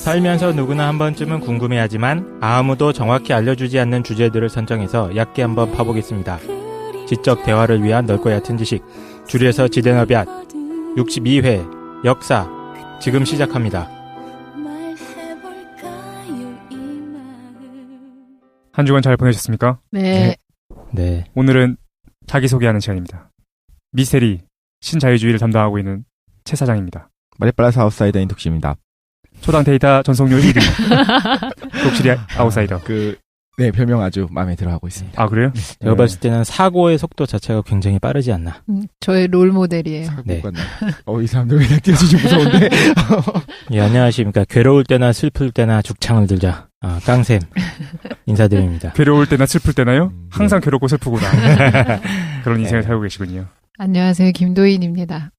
살면서 누구나 한 번쯤은 궁금해하지만 아무도 정확히 알려주지 않는 주제들을 선정해서 얕게 한번 파보겠습니다. 지적 대화를 위한 넓고 얕은 지식, 줄여서 지대너비앗 62회 역사 지금 시작합니다. 한 주간 잘 보내셨습니까? 네. 네. 오늘은 자기소개하는 시간입니다. 미스테리 신자유주의를 담당하고 있는 최 사장입니다. 마리플라스 아웃사이더인 독시입니다. 초당 데이터 전송률 1위 독실이 아웃사이더. 네, 별명 아주 마음에 들어하고 있습니다. 아, 그래요? 제가 봤을 때는 사고의 속도 자체가 굉장히 빠르지 않나. 저의 롤 모델이에요. 네. 이 사람들 왜 뛰어주지 무서운데? 예, 안녕하십니까. 괴로울 때나 슬플 때나 죽창을 들자. 깡샘 인사드립니다. 괴로울 때나 슬플 때나요? 항상 괴롭고 슬프구나. 그런 인생을 살고 계시군요. 안녕하세요. 김도인입니다.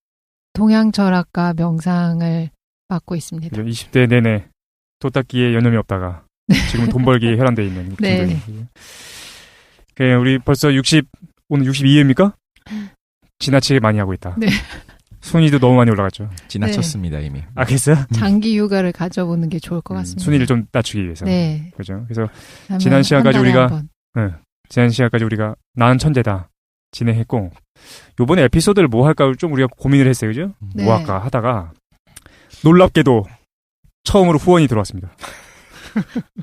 동양철학과 명상을 맡고 있습니다. 20대 내내 돈 닦기에 여념이 없다가 지금 돈 벌기에 혈안되어 있는 네. 우리 벌써 오늘 62회입니까? 지나치게 많이 하고 있다. 네. 순위도 너무 많이 올라갔죠. 지나쳤습니다, 이미. 아, 그랬어요? 장기 휴가를 가져보는 게 좋을 것 같습니다. 순위를 좀 낮추기 위해서. 네. 그죠. 그래서 지난 시간까지 우리가 나는 천재다 진행했고, 요번에 에피소드를 뭐 할까 좀 우리가 고민을 했어요. 그죠? 네. 뭐 할까 하다가 놀랍게도 처음으로 후원이 들어왔습니다.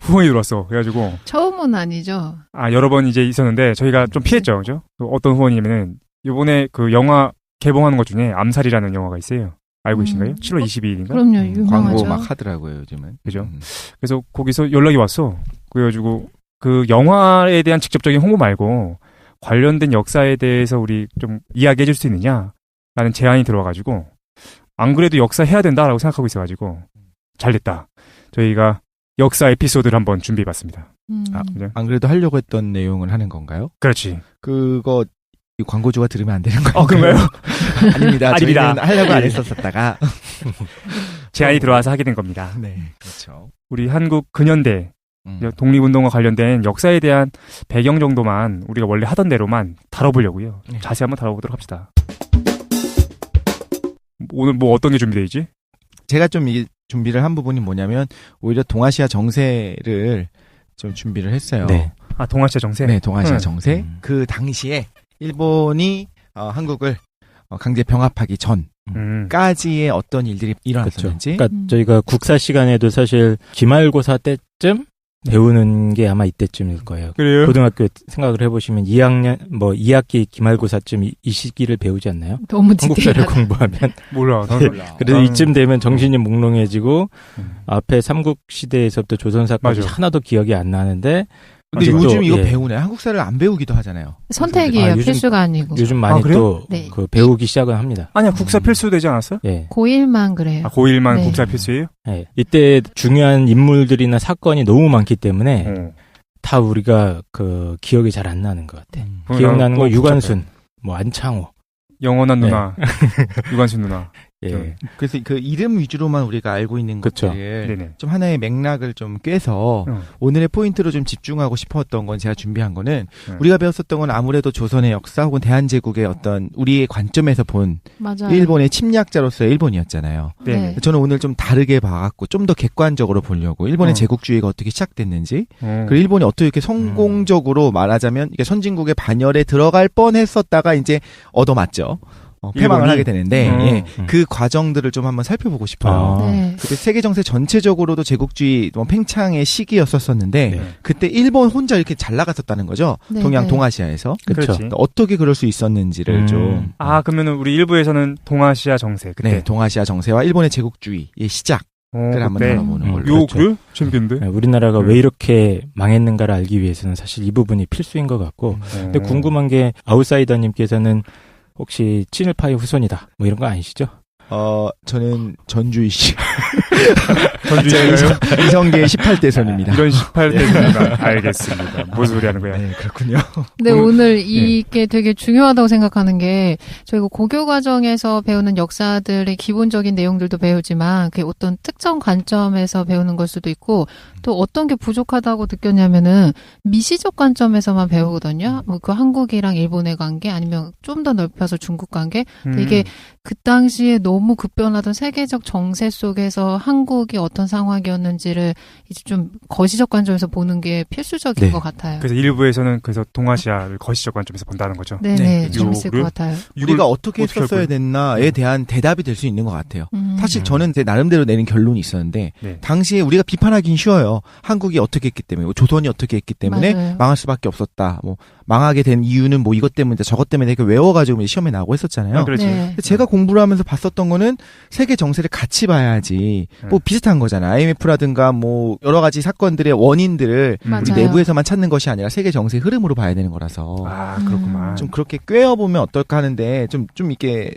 후원이 들어왔어. 그래가지고 처음은 아니죠. 여러 번 이제 있었는데 저희가 좀 피했죠. 그죠? 어떤 후원이냐면은 요번에 그 영화 개봉하는 것 중에 암살이라는 영화가 있어요. 알고 계신가요? 7월 22일인가? 그럼요. 유명하죠. 광고 막 하더라고요, 요즘은. 그죠? 그래서 거기서 연락이 왔어. 그래가지고 그 영화에 대한 직접적인 홍보 말고 관련된 역사에 대해서 우리 좀 이야기해 줄 수 있느냐라는 제안이 들어와가지고 안 그래도 역사 해야 된다라고 생각하고 있어가지고 잘 됐다. 저희가 역사 에피소드를 한번 준비해봤습니다. 그죠? 안 그래도 하려고 했던 내용을 하는 건가요? 그렇지. 그거 이 광고주가 들으면 안 되는 거예요? 그런가요? 아닙니다. 아닙니다. 저희는 하려고 안 했었다가 제안이 들어와서 하게 된 겁니다. 네, 그렇죠. 우리 한국 근현대 독립운동과 관련된 역사에 대한 배경 정도만 우리가 원래 하던 대로만 다뤄보려고요. 자세히 한번 다뤄보도록 합시다. 오늘 뭐 어떤 게 준비되어 있지? 제가 좀 이게 준비를 한 부분이 뭐냐면 오히려 동아시아 정세를 좀 준비를 했어요. 네. 동아시아 정세? 네, 동아시아 정세. 그 당시에 일본이 한국을 강제 병합하기 전까지의 어떤 일들이 일어났었는지. 그러니까 저희가 국사 시간에도 사실 기말고사 때쯤 배우는 게 아마 이때쯤일 거예요. 그래요? 고등학교 생각을 해보시면 2학기 기말고사쯤 이 시기를 배우지 않나요? 너무 한국사를 공부하면. 몰라. 그래서 이쯤 되면 정신이 몽롱해지고 앞에 삼국시대에서부터 조선사까지 맞아. 하나도 기억이 안 나는데 근데 요즘 이거 배우네. 한국사를 안 배우기도 하잖아요. 선택이에요. 필수가 아니고. 요즘 많이 또 네. 배우기 시작은 합니다. 아니야, 국사 필수 되지 않았어? 예. 고1만 그래요. 고1만 네. 국사 필수예요? 예. 이때 중요한 인물들이나 사건이 너무 많기 때문에 다 우리가 그 기억이 잘 안 나는 것 같아. 기억나는 거 유관순, 안창호. 영원한 누나, 유관순 누나. 예. 그래서 그 이름 위주로만 우리가 알고 있는 것들을 좀 하나의 맥락을 좀 꿰서 오늘의 포인트로 좀 집중하고 싶었던 건 제가 준비한 거는 우리가 배웠었던 건 아무래도 조선의 역사 혹은 대한제국의 어떤 우리의 관점에서 본 맞아요. 일본의 침략자로서의 일본이었잖아요. 네. 저는 오늘 좀 다르게 봐갖고 좀 더 객관적으로 보려고 일본의 제국주의가 어떻게 시작됐는지 그리고 일본이 어떻게 이렇게 성공적으로 말하자면 이게 선진국의 반열에 들어갈 뻔했었다가 이제 얻어맞죠. 패망을 하게 되는데 그 과정들을 좀 한번 살펴보고 싶어요. 그때 세계 정세 전체적으로도 제국주의 팽창의 시기였었는데 그때 일본 혼자 이렇게 잘 나갔었다는 거죠. 동아시아에서. 그렇죠. 어떻게 그럴 수 있었는지를 좀. 그러면은 우리 일부에서는 동아시아 정세. 그때. 네, 동아시아 정세와 일본의 제국주의의 시작을 한번 다뤄보는 걸로. 그래? 재밌겠는데? 우리나라가 왜 이렇게 망했는가를 알기 위해서는 사실 이 부분이 필수인 것 같고. 근데 궁금한 게 아웃사이더님께서는 혹시 친일파의 후손이다 이런 거 아니시죠? 저는 전주이시. 전주이시가요? 이성계의 18대선입니다. 이런 18대선이다. 알겠습니다. 무슨 소리 하는 거야? 네, 그렇군요. 근데 오늘 이게 되게 중요하다고 생각하는 게 저희가 고교 과정에서 배우는 역사들의 기본적인 내용들도 배우지만 그게 어떤 특정 관점에서 배우는 걸 수도 있고 또 어떤 게 부족하다고 느꼈냐면은 미시적 관점에서만 배우거든요. 그 한국이랑 일본의 관계 아니면 좀 더 넓혀서 중국 관계. 이게 그 당시에 너무 급변하던 세계적 정세 속에서 한국이 어떤 상황이었는지를 이제 좀 거시적 관점에서 보는 게 필수적인 네. 것 같아요. 그래서 일부에서는 그래서 동아시아를 거시적 관점에서 본다는 거죠. 네네, 네, 재밌을 것 이거를 같아요. 우리가 어떻게 어떻게 할 했었어야 거예요? 됐나에 대한 대답이 될 수 있는 것 같아요. 사실 음. 저는 제 나름대로 내린 결론이 있었는데 네. 당시에 우리가 비판하기는 쉬워요. 한국이 어떻게 했기 때문에, 뭐 조선이 어떻게 했기 때문에 맞아요. 망할 수밖에 없었다. 뭐 망하게 된 이유는 뭐 이것 때문에 저것 때문에 이렇게 외워가지고 이제 시험에 나오고 했었잖아요. 아, 그렇지. 네. 근데 제가 공부를 하면서 봤었던 거는 세계 정세를 같이 봐야지. 뭐 비슷한 거잖아. IMF라든가 뭐 여러 가지 사건들의 원인들을 맞아요. 우리 내부에서만 찾는 것이 아니라 세계 정세의 흐름으로 봐야 되는 거라서 아, 그렇구만. 좀 그렇게 꿰어보면 어떨까 하는데 좀 이렇게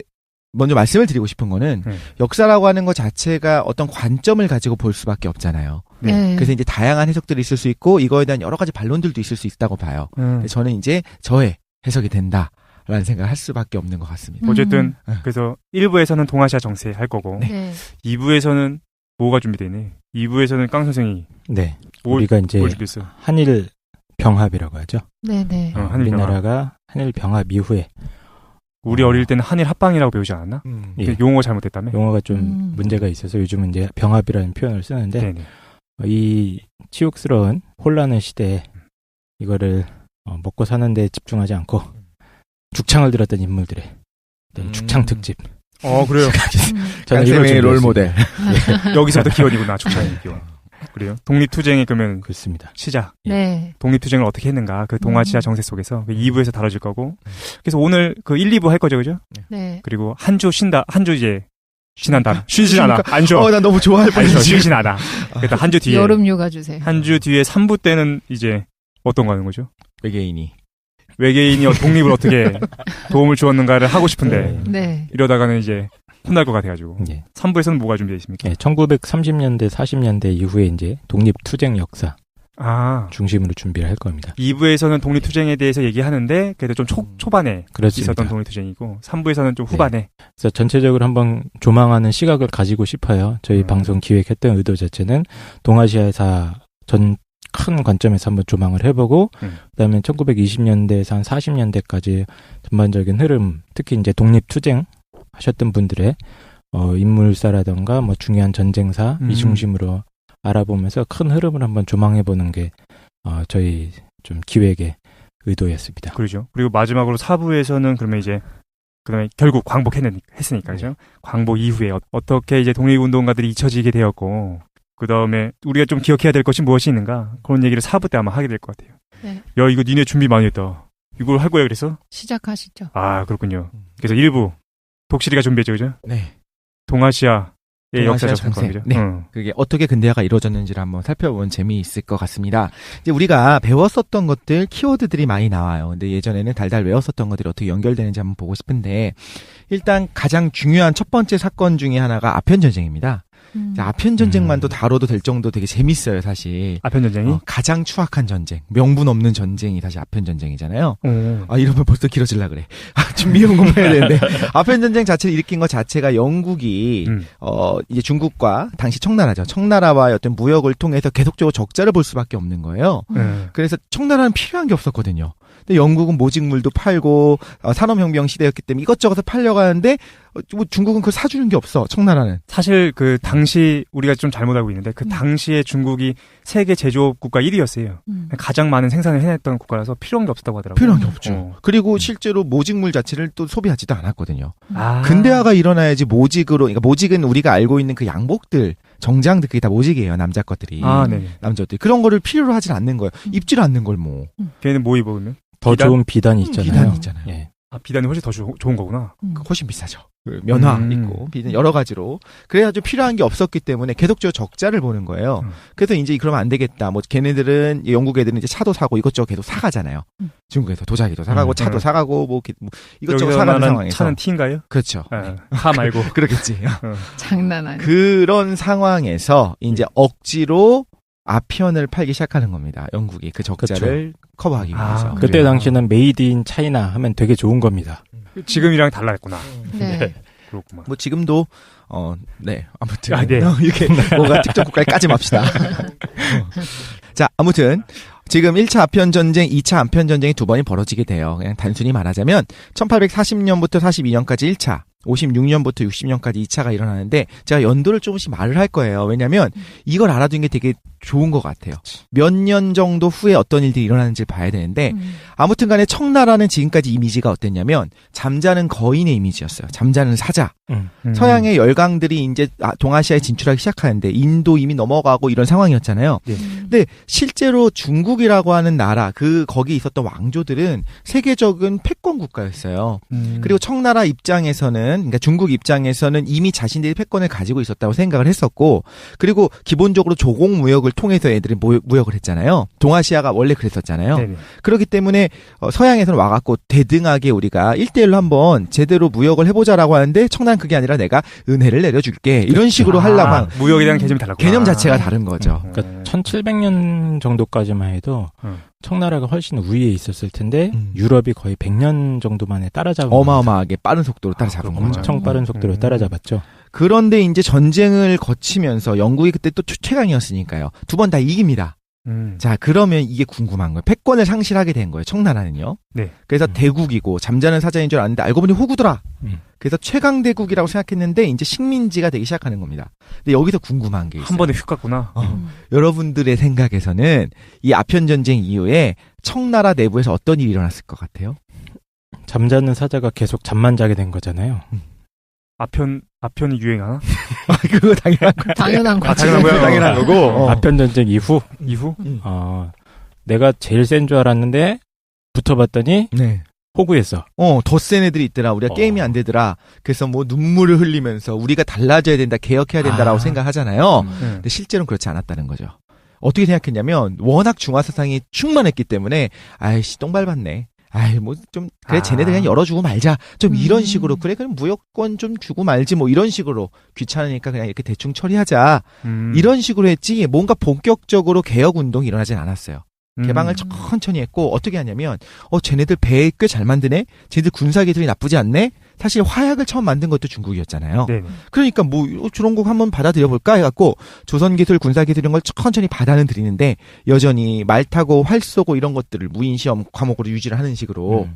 먼저 말씀을 드리고 싶은 거는 네. 역사라고 하는 것 자체가 어떤 관점을 가지고 볼 수밖에 없잖아요. 네. 그래서 이제 다양한 해석들이 있을 수 있고 이거에 대한 여러 가지 반론들도 있을 수 있다고 봐요. 근데 저는 이제 저의 해석이 된다라는 생각을 할 수밖에 없는 것 같습니다. 어쨌든 음. 그래서 1부에서는 동아시아 정세 할 거고 네. 2부에서는 뭐가 준비되어 있네. 2부에서는 깡 선생이 네. 뭘, 우리가 이제 뭘 준비했어? 한일 병합이라고 하죠. 네네. 한일 우리나라가 한일 병합 이후에 우리 어릴 때는 한일 합방이라고 배우지 않았나? 예. 그 용어가 잘못됐다며? 용어가 좀 문제가 있어서 요즘은 이제 병합이라는 표현을 쓰는데 네네. 이 치욕스러운 혼란의 시대에 이거를 먹고 사는데 집중하지 않고 죽창을 들었던 인물들의 어떤 죽창 특집. 그래요. 저는 이걸 깡쌤의 롤 준비했습니다. 모델. 여기서부터 기원이구나, 축차의 기원. 그래요. 독립투쟁이 그러면 그렇습니다. 시작. 네. 독립투쟁을 어떻게 했는가, 그 동아시아 정세 속에서 2부에서 다뤄질 거고. 그래서 오늘 그 1, 2부 할 거죠, 그죠? 네. 그리고 한 주 이제 쉬난다. 쉬진 않아. 안 쉬어. 난 너무 좋아할 안 쉬어. 뻔했지. 쉬진 않아. 그러니까 한 주 뒤에. 여름 휴가 주세요. 한 주 뒤에 3부 때는 이제 어떤 거 하는 거죠? 외계인이. 외계인이 독립을 어떻게 도움을 주었는가를 하고 싶은데 네. 이러다가는 이제 혼날 것 같아가지고. 예. 3부에서는 뭐가 준비되어 있습니까? 예, 1930년대, 40년대 이후에 이제 독립투쟁 역사 아. 중심으로 준비를 할 겁니다. 2부에서는 독립투쟁에 대해서 얘기하는데 그래도 좀 초반에 그렇습니다. 있었던 독립투쟁이고 3부에서는 좀 후반에 그래서 전체적으로 한번 조망하는 시각을 가지고 싶어요. 저희 방송 기획했던 의도 자체는 동아시아사 전 큰 관점에서 한번 조망을 해보고 그다음에 1920년대에서 한 40년대까지 전반적인 흐름, 특히 이제 독립투쟁 하셨던 분들의 인물사라던가 뭐 중요한 전쟁사 이 중심으로 알아보면서 큰 흐름을 한번 조망해보는 게 저희 좀 기획의 의도였습니다. 그렇죠. 그리고 마지막으로 4부에서는 그러면 이제 그다음에 결국 광복했으니까 그죠? 광복 이후에 어떻게 이제 독립운동가들이 잊혀지게 되었고 그 다음에 우리가 좀 기억해야 될 것이 무엇이 있는가 그런 얘기를 4부 때 아마 하게 될 것 같아요. 네. 야 이거 니네 준비 많이 했다. 이걸 할 거야 그래서? 시작하시죠. 아 그렇군요. 그래서 1부 독실이가 준비했죠 그죠? 네. 동아시아의 동아시아 역사적 정세. 사건이죠. 네. 그게 어떻게 근대화가 이루어졌는지를 한번 살펴보면 재미있을 것 같습니다. 이제 우리가 배웠었던 것들, 키워드들이 많이 나와요. 근데 예전에는 달달 외웠었던 것들이 어떻게 연결되는지 한번 보고 싶은데 일단 가장 중요한 첫 번째 사건 중에 하나가 아편전쟁입니다. 아편전쟁만도 다뤄도 될 정도 되게 재밌어요, 사실. 아편전쟁이? 가장 추악한 전쟁, 명분 없는 전쟁이 사실 아편전쟁이잖아요. 오. 이러면 벌써 길어질라 그래. 준비해온 것만 해야 되는데. 아편전쟁 자체를 일으킨 것 자체가 영국이, 이제 중국과, 당시 청나라죠. 청나라와의 어떤 무역을 통해서 계속적으로 적자를 볼 수밖에 없는 거예요. 그래서 청나라는 필요한 게 없었거든요. 근데 영국은 모직물도 팔고 산업혁명 시대였기 때문에 이것저것 팔려가는데 뭐 중국은 그걸 사주는 게 없어. 청나라는. 사실 그 당시 우리가 좀 잘못 알고 있는데 그 당시에 중국이 세계 제조업 국가 1위였어요. 가장 많은 생산을 해냈던 국가라서 필요한 게 없었다고 하더라고요. 필요한 게 없죠. 그리고 실제로 모직물 자체를 또 소비하지도 않았거든요. 아. 근대화가 일어나야지 모직으로, 그러니까 모직은 우리가 알고 있는 그 양복들, 정장들 그게 다 모직이에요. 남자 것들이. 아, 네. 남자들. 그런 거를 필요로 하진 않는 거예요. 입질 않는 걸 뭐. 걔는 뭐 입으면? 더 비단? 좋은 비단이 있잖아요. 비단이 있잖아요. 예. 아, 비단이 훨씬 더 좋은 거구나. 훨씬 비싸죠. 면화 있고 비단 여러 가지로. 그래가지고 필요한 게 없었기 때문에 계속적으로 적자를 보는 거예요. 그래서 이제 그러면 안 되겠다. 뭐 걔네들은 영국 애들은 이제 차도 사고 이것저것 계속 사가잖아요. 중국에서 도자기도 사가고 차도 사가고 뭐 이것저것 사가는 상황에서. 차는 T인가요? 그렇죠. 차 말고. 그렇겠지. 장난 아니에요. 그런 상황에서 이제 억지로 아편을 팔기 시작하는 겁니다. 영국이 그 적자를 커버하기 위해서. 그때 당시에는 메이드 인 차이나 하면 되게 좋은 겁니다. 지금이랑 달라했구나. 네. 그렇구만. 뭐 지금도 네. 아무튼 네. 이렇게 뭔가 특정 국가에 까지 맙시다. 자, 아무튼 지금 1차 아편전쟁, 2차 아편전쟁이 두 번이 벌어지게 돼요. 그냥 단순히 말하자면 1840년부터 42년까지 1차, 56년부터 60년까지 2차가 일어나는데 제가 연도를 조금씩 말을 할 거예요. 왜냐하면 이걸 알아두는 게 되게 좋은 것 같아요. 몇 년 정도 후에 어떤 일들이 일어나는지 봐야 되는데 아무튼 간에 청나라는 지금까지 이미지가 어땠냐면 잠자는 거인의 이미지였어요. 잠자는 사자. 서양의 열강들이 이제 동아시아에 진출하기 시작하는데 인도 이미 넘어가고 이런 상황이었잖아요. 근데 실제로 중국이라고 하는 나라 거기 있었던 왕조들은 세계적인 패권 국가였어요. 그리고 청나라 입장에서는 그러니까 중국 입장에서는 이미 자신들이 패권을 가지고 있었다고 생각을 했었고 그리고 기본적으로 조공 무역을 통해서 애들이 무역을 했잖아요. 동아시아가 원래 그랬었잖아요. 네네. 그렇기 때문에 서양에서는 와갖고 대등하게 우리가 1대1로 한번 제대로 무역을 해보자라고 하는데 청나라는 그게 아니라 내가 은혜를 내려줄게 이런 식으로 하려고 한 무역에 대한 개념이 달랐구나. 개념 자체가 다른 거죠. 그러니까 1700년 정도까지만 해도 청나라가 훨씬 우위에 있었을 텐데 유럽이 거의 100년 정도 만에 따라잡은 어마어마하게 빠른 속도로 따라잡은 거죠. 엄청 빠른 속도로 따라잡았죠. 그런데 이제 전쟁을 거치면서 영국이 그때 또 최강이었으니까요. 두 번 다 이깁니다. 자, 그러면 이게 궁금한 거예요. 패권을 상실하게 된 거예요. 청나라는요. 네. 그래서 대국이고 잠자는 사자인 줄 알았는데 알고 보니 호구더라. 그래서 최강대국이라고 생각했는데 이제 식민지가 되기 시작하는 겁니다. 근데 여기서 궁금한 게 있어요. 한 번에 휙 갔구나. 여러분들의 생각에서는 이 아편전쟁 이후에 청나라 내부에서 어떤 일이 일어났을 것 같아요? 잠자는 사자가 계속 잠만 자게 된 거잖아요. 아편이 유행하나? 그거 당연한 거. 당연한 거죠. 당연한 거야. 당연한 거고. 아편 전쟁 이후 내가 제일 센 줄 알았는데 붙어봤더니 네. 호구했어. 더 센 애들이 있더라. 우리가 게임이 안 되더라. 그래서 뭐 눈물을 흘리면서 우리가 달라져야 된다, 개혁해야 된다라고 생각하잖아요. 근데 실제로는 그렇지 않았다는 거죠. 어떻게 생각했냐면 워낙 중화사상이 충만했기 때문에 아이씨 똥 밟았네. 그래, 쟤네들 그냥 열어주고 말자. 좀 이런 식으로. 그래, 그럼 무역권 좀 주고 말지. 뭐 이런 식으로. 귀찮으니까 그냥 이렇게 대충 처리하자. 이런 식으로 했지, 뭔가 본격적으로 개혁운동이 일어나진 않았어요. 개방을 천천히 했고, 어떻게 하냐면, 쟤네들 배 꽤 잘 만드네? 쟤네들 군사기술이 나쁘지 않네? 사실 화약을 처음 만든 것도 중국이었잖아요. 네. 그러니까 저런 거 한번 받아들여볼까 해갖고 조선기술, 군사기술 이런 걸 천천히 받아는 들이는데 여전히 말 타고 활 쏘고 이런 것들을 무인시험 과목으로 유지를 하는 식으로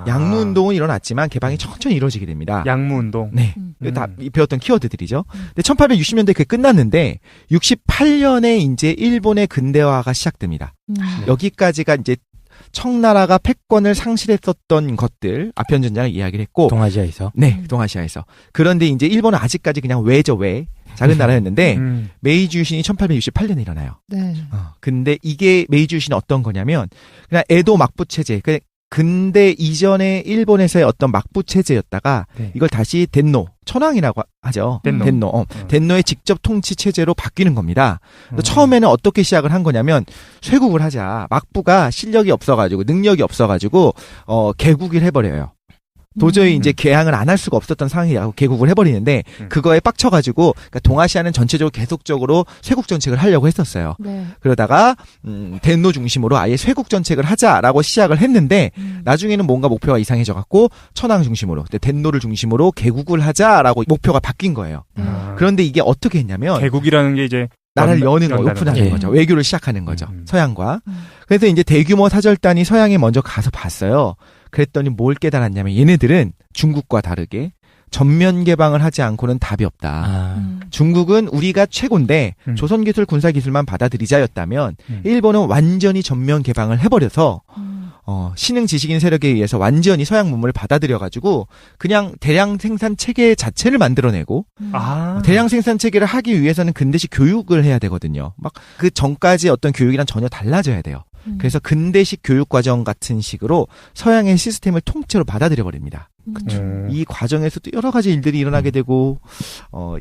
양무운동은 일어났지만 개방이 천천히 이루어지게 됩니다. 양무운동. 네. 다 배웠던 키워드들이죠. 근데 1860년대에 그게 끝났는데 68년에 이제 일본의 근대화가 시작됩니다. 여기까지가 이제 청나라가 패권을 상실했었던 것들, 아편전쟁을 이야기를 했고. 동아시아에서. 네, 동아시아에서. 그런데 이제 일본은 아직까지 그냥 작은 나라였는데, 메이지 유신이 1868년에 일어나요. 네. 근데 이게 메이지 유신이 어떤 거냐면, 그냥 에도 막부 체제, 근대 이전에 일본에서의 어떤 막부 체제였다가, 이걸 다시 천황이라고 하죠. 덴노의 직접 통치 체제로 바뀌는 겁니다. 처음에는 어떻게 시작을 한 거냐면 쇄국을 하자. 막부가 실력이 없어가지고 능력이 없어가지고 개국을 해버려요. 도저히 이제 개항을 안 할 수가 없었던 상황이라고 개국을 해버리는데 그거에 빡쳐가지고 그러니까 동아시아는 전체적으로 계속적으로 쇄국 정책을 하려고 했었어요. 네. 그러다가 덴노 중심으로 아예 쇄국 정책을 하자라고 시작을 했는데 나중에는 뭔가 목표가 이상해져갖고 천황 중심으로 덴노를 중심으로 개국을 하자라고 목표가 바뀐 거예요. 그런데 이게 어떻게 했냐면 개국이라는 게 이제 나라를 여는 거, 오픈하는 거죠. 외교를 시작하는 거죠. 서양과. 그래서 이제 대규모 사절단이 서양에 먼저 가서 봤어요. 그랬더니 뭘 깨달았냐면 얘네들은 중국과 다르게 전면 개방을 하지 않고는 답이 없다. 중국은 우리가 최고인데 조선기술, 군사기술만 받아들이자였다면 일본은 완전히 전면 개방을 해버려서 신흥 지식인 세력에 의해서 완전히 서양 문물을 받아들여가지고 그냥 대량 생산 체계 자체를 만들어내고 대량 생산 체계를 하기 위해서는 근대식 교육을 해야 되거든요. 막 그 전까지 어떤 교육이랑 전혀 달라져야 돼요. 그래서 근대식 교육과정 같은 식으로 서양의 시스템을 통째로 받아들여 버립니다. 이 과정에서도 여러 가지 일들이 일어나게 되고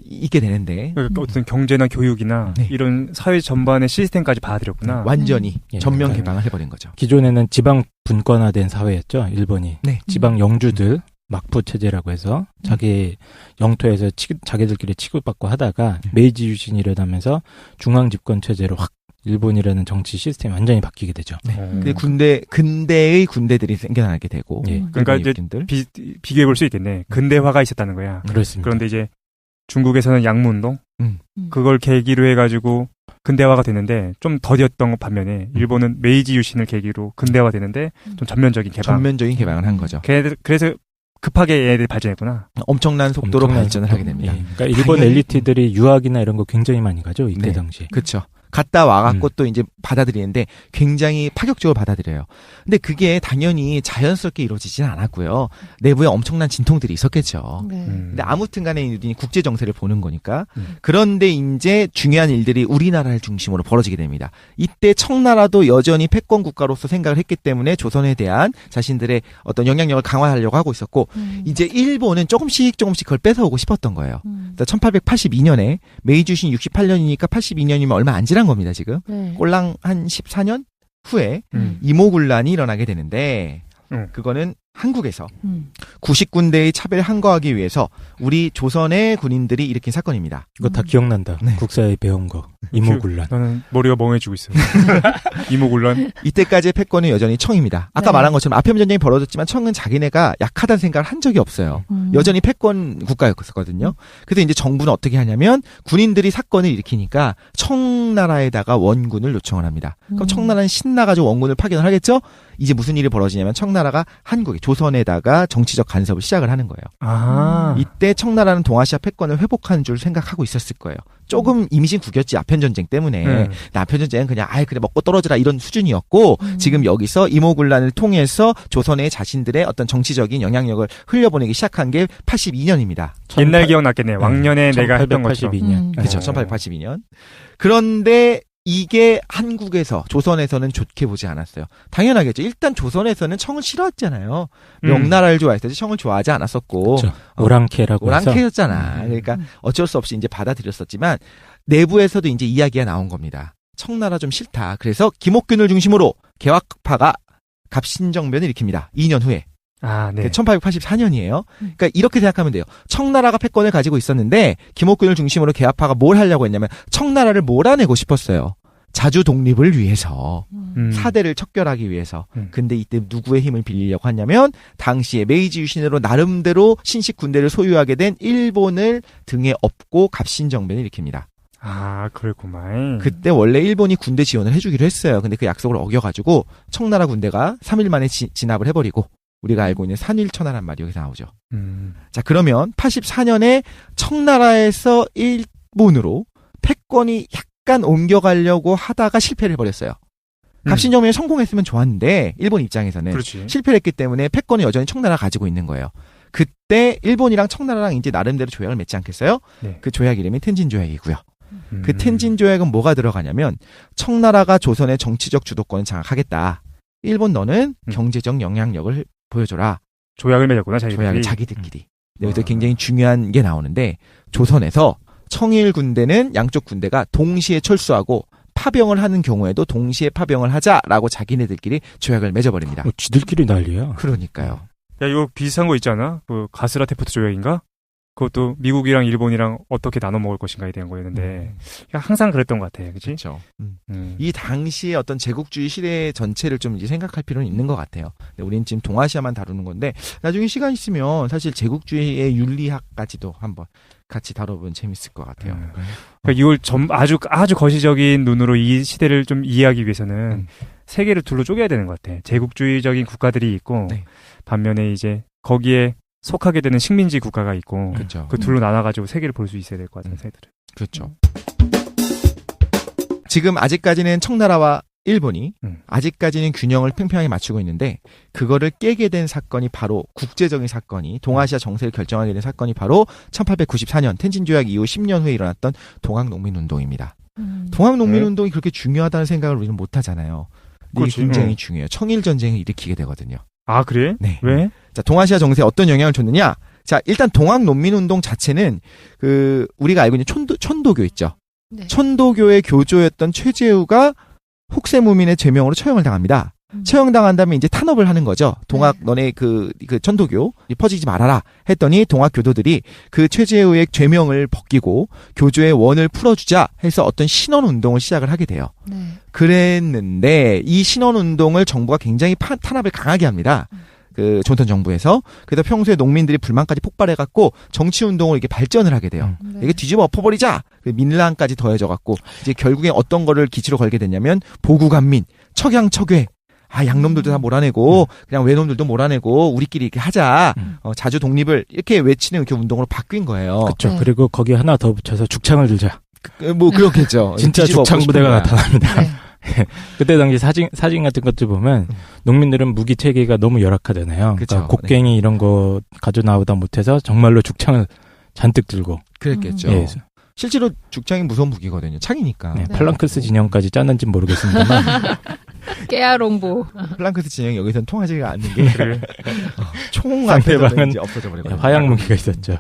있게 되는데 어떤 경제나 교육이나 이런 사회 전반의 시스템까지 받아들였구나. 완전히 전면 개방을 해버린 거죠. 기존에는 지방 분권화된 사회였죠. 일본이. 네. 지방 영주들 막부 체제라고 해서 자기 영토에서 자기들끼리 취급받고 하다가 메이지 유신이 일어나면서 중앙 집권 체제로 확 일본이라는 정치 시스템이 완전히 바뀌게 되죠. 네. 근대의 군대들이 생겨나게 되고. 그러니까 이제 비교해 볼 수 있겠네. 근대화가 있었다는 거야. 그렇습니다. 그런데 이제 중국에서는 양무운동 그걸 계기로 해가지고 근대화가 되는데 좀 더뎠던 것 반면에 일본은 메이지 유신을 계기로 근대화 되는데 좀 전면적인 개방. 전면적인 개방을 한 거죠. 그래서 급하게 얘네들이 발전했구나. 엄청난 속도로 엄청난 발전을 속도. 하게 됩니다. 예. 그러니까 일본 당연히- 엘리트들이 유학이나 이런 거 굉장히 많이 가죠. 이때 네. 당시에. 그렇죠. 갔다 와갖고 또 이제 받아들이는데 굉장히 파격적으로 받아들여요. 근데 그게 당연히 자연스럽게 이루어지지는 않았고요. 내부에 엄청난 진통들이 있었겠죠. 네. 근데 아무튼 간에 이 국제 정세를 보는 거니까. 그런데 이제 중요한 일들이 우리나라를 중심으로 벌어지게 됩니다. 이때 청나라도 여전히 패권 국가로서 생각을 했기 때문에 조선에 대한 자신들의 어떤 영향력을 강화하려고 하고 있었고 이제 일본은 조금씩 그걸 뺏어오고 싶었던 거예요. 1882년에 메이주신 68년이니까 82년이면 얼마 안 지난 겁니다, 지금. 네. 꼴랑 한 14년 후에 음. 이모군란이 일어나게 되는데 그거는 한국에서 90군대의 차별을 항거하기 위해서 우리 조선의 군인들이 일으킨 사건입니다. 이거 다 기억난다. 네. 국사에 배운 거. 이모군란. 나는 머리가 멍해지고 있어요. 이모군란. 이때까지의 패권은 여전히 청입니다. 아까 네. 말한 것처럼 아편 전쟁이 벌어졌지만 청은 자기네가 약하다는 생각을 한 적이 없어요. 여전히 패권 국가였거든요. 그래서 이제 정부는 어떻게 하냐면 군인들이 사건을 일으키니까 청나라에다가 원군을 요청을 합니다. 그럼 청나라는 신나가지고 원군을 파견을 하겠죠? 이제 무슨 일이 벌어지냐면 청나라가 한국에 조선에다가 정치적 간섭을 시작을 하는 거예요. 아. 이때 청나라는 동아시아 패권을 회복한 줄 생각하고 있었을 거예요. 조금 이미진 구겼지 아편 전쟁 때문에. 아편 전쟁은 그냥 그래 먹고 떨어지라 이런 수준이었고 지금 여기서 이모군란을 통해서 조선의 자신들의 어떤 정치적인 영향력을 흘려보내기 시작한 게 82년입니다. 옛날 기억났겠네. 왕년에 내가 했던 것처럼. 1882년. 그렇죠. 1882년. 그런데 이게 한국에서 조선에서는 좋게 보지 않았어요. 당연하겠죠. 일단 조선에서는 청을 싫어했잖아요. 명나라를 좋아했었지 청을 좋아하지 않았었고. 그렇죠. 오랑캐라고 해서. 오랑캐였잖아. 그러니까 어쩔 수 없이 이제 받아들였었지만 내부에서도 이제 이야기가 나온 겁니다. 청나라 좀 싫다. 그래서 김옥균을 중심으로 개혁파가 갑신정변을 일으킵니다. 2년 후에. 아, 네. 1884년이에요. 그러니까 이렇게 생각하면 돼요. 청나라가 패권을 가지고 있었는데 김옥균을 중심으로 개혁파가 뭘 하려고 했냐면 청나라를 몰아내고 싶었어요. 자주 독립을 위해서. 사대를 척결하기 위해서. 근데 이때 누구의 힘을 빌리려고 하냐면 당시에 메이지 유신으로 나름대로 신식 군대를 소유하게 된 일본을 등에 업고 갑신정변을 일으킵니다. 아, 그랬구만. 그때 원래 일본이 군대 지원을 해주기로 했어요. 근데 그 약속을 어겨가지고 청나라 군대가 3일 만에 진압을 해버리고 우리가 알고 있는 산일천하란 말이 여기서 나오죠. 자, 그러면 84년에 청나라에서 일본으로 패권이 약간 옮겨가려고 하다가 실패를 해버렸어요. 갑신정변에 성공했으면 좋았는데 일본 입장에서는 그렇지. 실패를 했기 때문에 패권은 여전히 청나라가 가지고 있는 거예요. 그때 일본이랑 청나라랑 이제 나름대로 조약을 맺지 않겠어요? 네. 그 조약 이름이 텐진 조약이고요. 그 텐진 조약은 뭐가 들어가냐면 청나라가 조선의 정치적 주도권을 장악하겠다. 일본 너는 경제적 영향력을 보여줘라. 조약을 맺었구나, 자기들이. 조약을 자기들끼리. 여기서 굉장히 중요한 게 나오는데 조선에서 청일 군대는 양쪽 군대가 동시에 철수하고 파병을 하는 경우에도 동시에 파병을 하자라고 자기네들끼리 조약을 맺어버립니다. 쥐들끼리 난리야. 그러니까요. 야, 이거 비슷한 거 있잖아. 그 가스라테포트 조약인가? 그것도 미국이랑 일본이랑 어떻게 나눠 먹을 것인가에 대한 거였는데 항상 그랬던 것 같아, 그렇지? 그렇죠. 이 당시의 어떤 제국주의 시대 전체를 좀 이제 생각할 필요는 있는 것 같아요. 근데 우리는 지금 동아시아만 다루는 건데 나중에 시간 있으면 사실 제국주의의 윤리학까지도 한번 같이 다뤄보면 재밌을 것 같아요. 그러니까 이걸 아주 거시적인 눈으로 이 시대를 좀 이해하기 위해서는 세계를 둘로 쪼개야 되는 것 같아. 제국주의적인 국가들이 있고 네. 반면에 이제 거기에 속하게 되는 식민지 국가가 있고 그렇죠. 그 둘로 나눠가지고 세계를 볼 수 있어야 될 것 같은 세들은. 그렇죠. 지금 아직까지는 청나라와 일본이 아직까지는 균형을 팽팽하게 맞추고 있는데 그거를 깨게 된 사건이 바로 국제적인 사건이 동아시아 정세를 결정하게 된 사건이 바로 1894년 텐진조약 이후 10년 후에 일어났던 동학농민운동입니다. 동학농민운동이 그렇게 중요하다는 생각을 우리는 못하잖아요. 근데 이게 굉장히 중요해요. 청일전쟁을 일으키게 되거든요. 아, 그래? 네. 왜? 자, 동아시아 정세에 어떤 영향을 줬느냐? 자, 일단 동학농민운동 자체는 우리가 알고 있는 천도교 있죠. 네. 천도교의 교조였던 최재우가 혹세무민의 죄명으로 처형을 당합니다. 처형당한 다음에 이제 탄압을 하는 거죠. 동학 너네 그 천도교 퍼지지 말아라 했더니 동학 교도들이 그 최재우의 죄명을 벗기고 교조의 원을 풀어주자 해서 어떤 신원 운동을 시작을 하게 돼요. 네. 그랬는데 이 신원 운동을 정부가 굉장히 탄압을 강하게 합니다. 그 존턴 정부에서. 그래서 평소에 농민들이 불만까지 폭발해갖고 정치 운동을 이렇게 발전을 하게 돼요. 네. 이게 뒤집어 엎어버리자. 민란까지 더해져갖고 이제 결국에 어떤 거를 기치로 걸게 됐냐면 보구간민, 척양척외 양놈들도 다 몰아내고 그냥 외놈들도 몰아내고 우리끼리 이렇게 하자. 자주 독립을 이렇게 외치는 이렇게 운동으로 바뀐 거예요. 그렇죠. 네. 그리고 거기에 하나 더 붙여서 죽창을 들자. 뭐 그렇겠죠. 진짜 뒤집어 죽창 엎고 부대가 싶은 거야. 나타납니다. 네. 그때 당시 사진 같은 것들 보면 농민들은 무기 체계가 너무 열악하잖아요. 그쵸. 그러니까 곡괭이 이런 거 가져 나오다 못해서 정말로 죽창을 잔뜩 들고. 그랬겠죠. 예. 실제로 죽창이 무서운 무기거든요. 창이니까. 네, 네. 플랑크스 진영까지 짰는지 모르겠습니다만 깨알롱보. 플랑크스 진영이 여기서는 통하지가 않는 게 그래. 총 상대방은 앞에서는 이제 없어져 버리거든요. 화약 무기가 있었죠.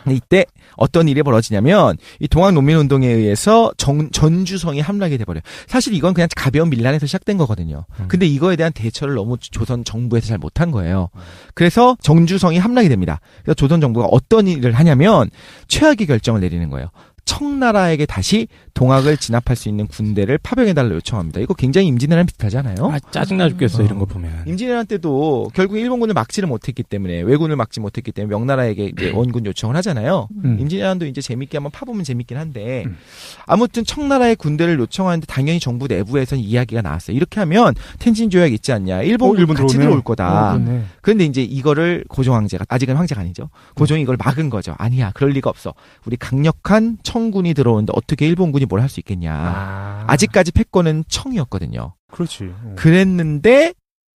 이때 어떤 일이 벌어지냐면 이 동학농민운동에 의해서 전주성이 함락이 돼버려요. 사실 이건 그냥 가벼운 밀란에서 시작된 거거든요. 근데 이거에 대한 대처를 너무 조선 정부에서 잘 못한 거예요. 그래서 전주성이 함락이 됩니다. 그래서 조선 정부가 어떤 일을 하냐면 최악의 결정을 내리는 거예요. 청나라에게 다시 동학을 진압할 수 있는 군대를 파병해달라 요청합니다. 이거 굉장히 임진왜란 비슷하지 않아요? 짜증나 죽겠어 이런 거 보면. 임진왜란 때도 결국 일본군을 막지를 못했기 때문에 왜군을 막지 못했기 때문에 명나라에게 이제 원군 요청을 하잖아요. 임진왜란도 이제 재밌게 한번 파보면 재밌긴 한데 아무튼 청나라의 군대를 요청하는데 당연히 정부 내부에서는 이야기가 나왔어요. 이렇게 하면 텐신 조약 있지 않냐? 일본군 일본 같이 들어오네. 들어올 거다. 그렇네. 그런데 이제 이거를 고종 황제가 아직은 황제가 아니죠. 고종이 이걸 막은 거죠. 아니야, 그럴 리가 없어. 우리 강력한 청군이 들어오는데 어떻게 일본군이 뭘 할 수 있겠냐. 아직까지 패권은 청이었거든요. 그렇지. 그랬는데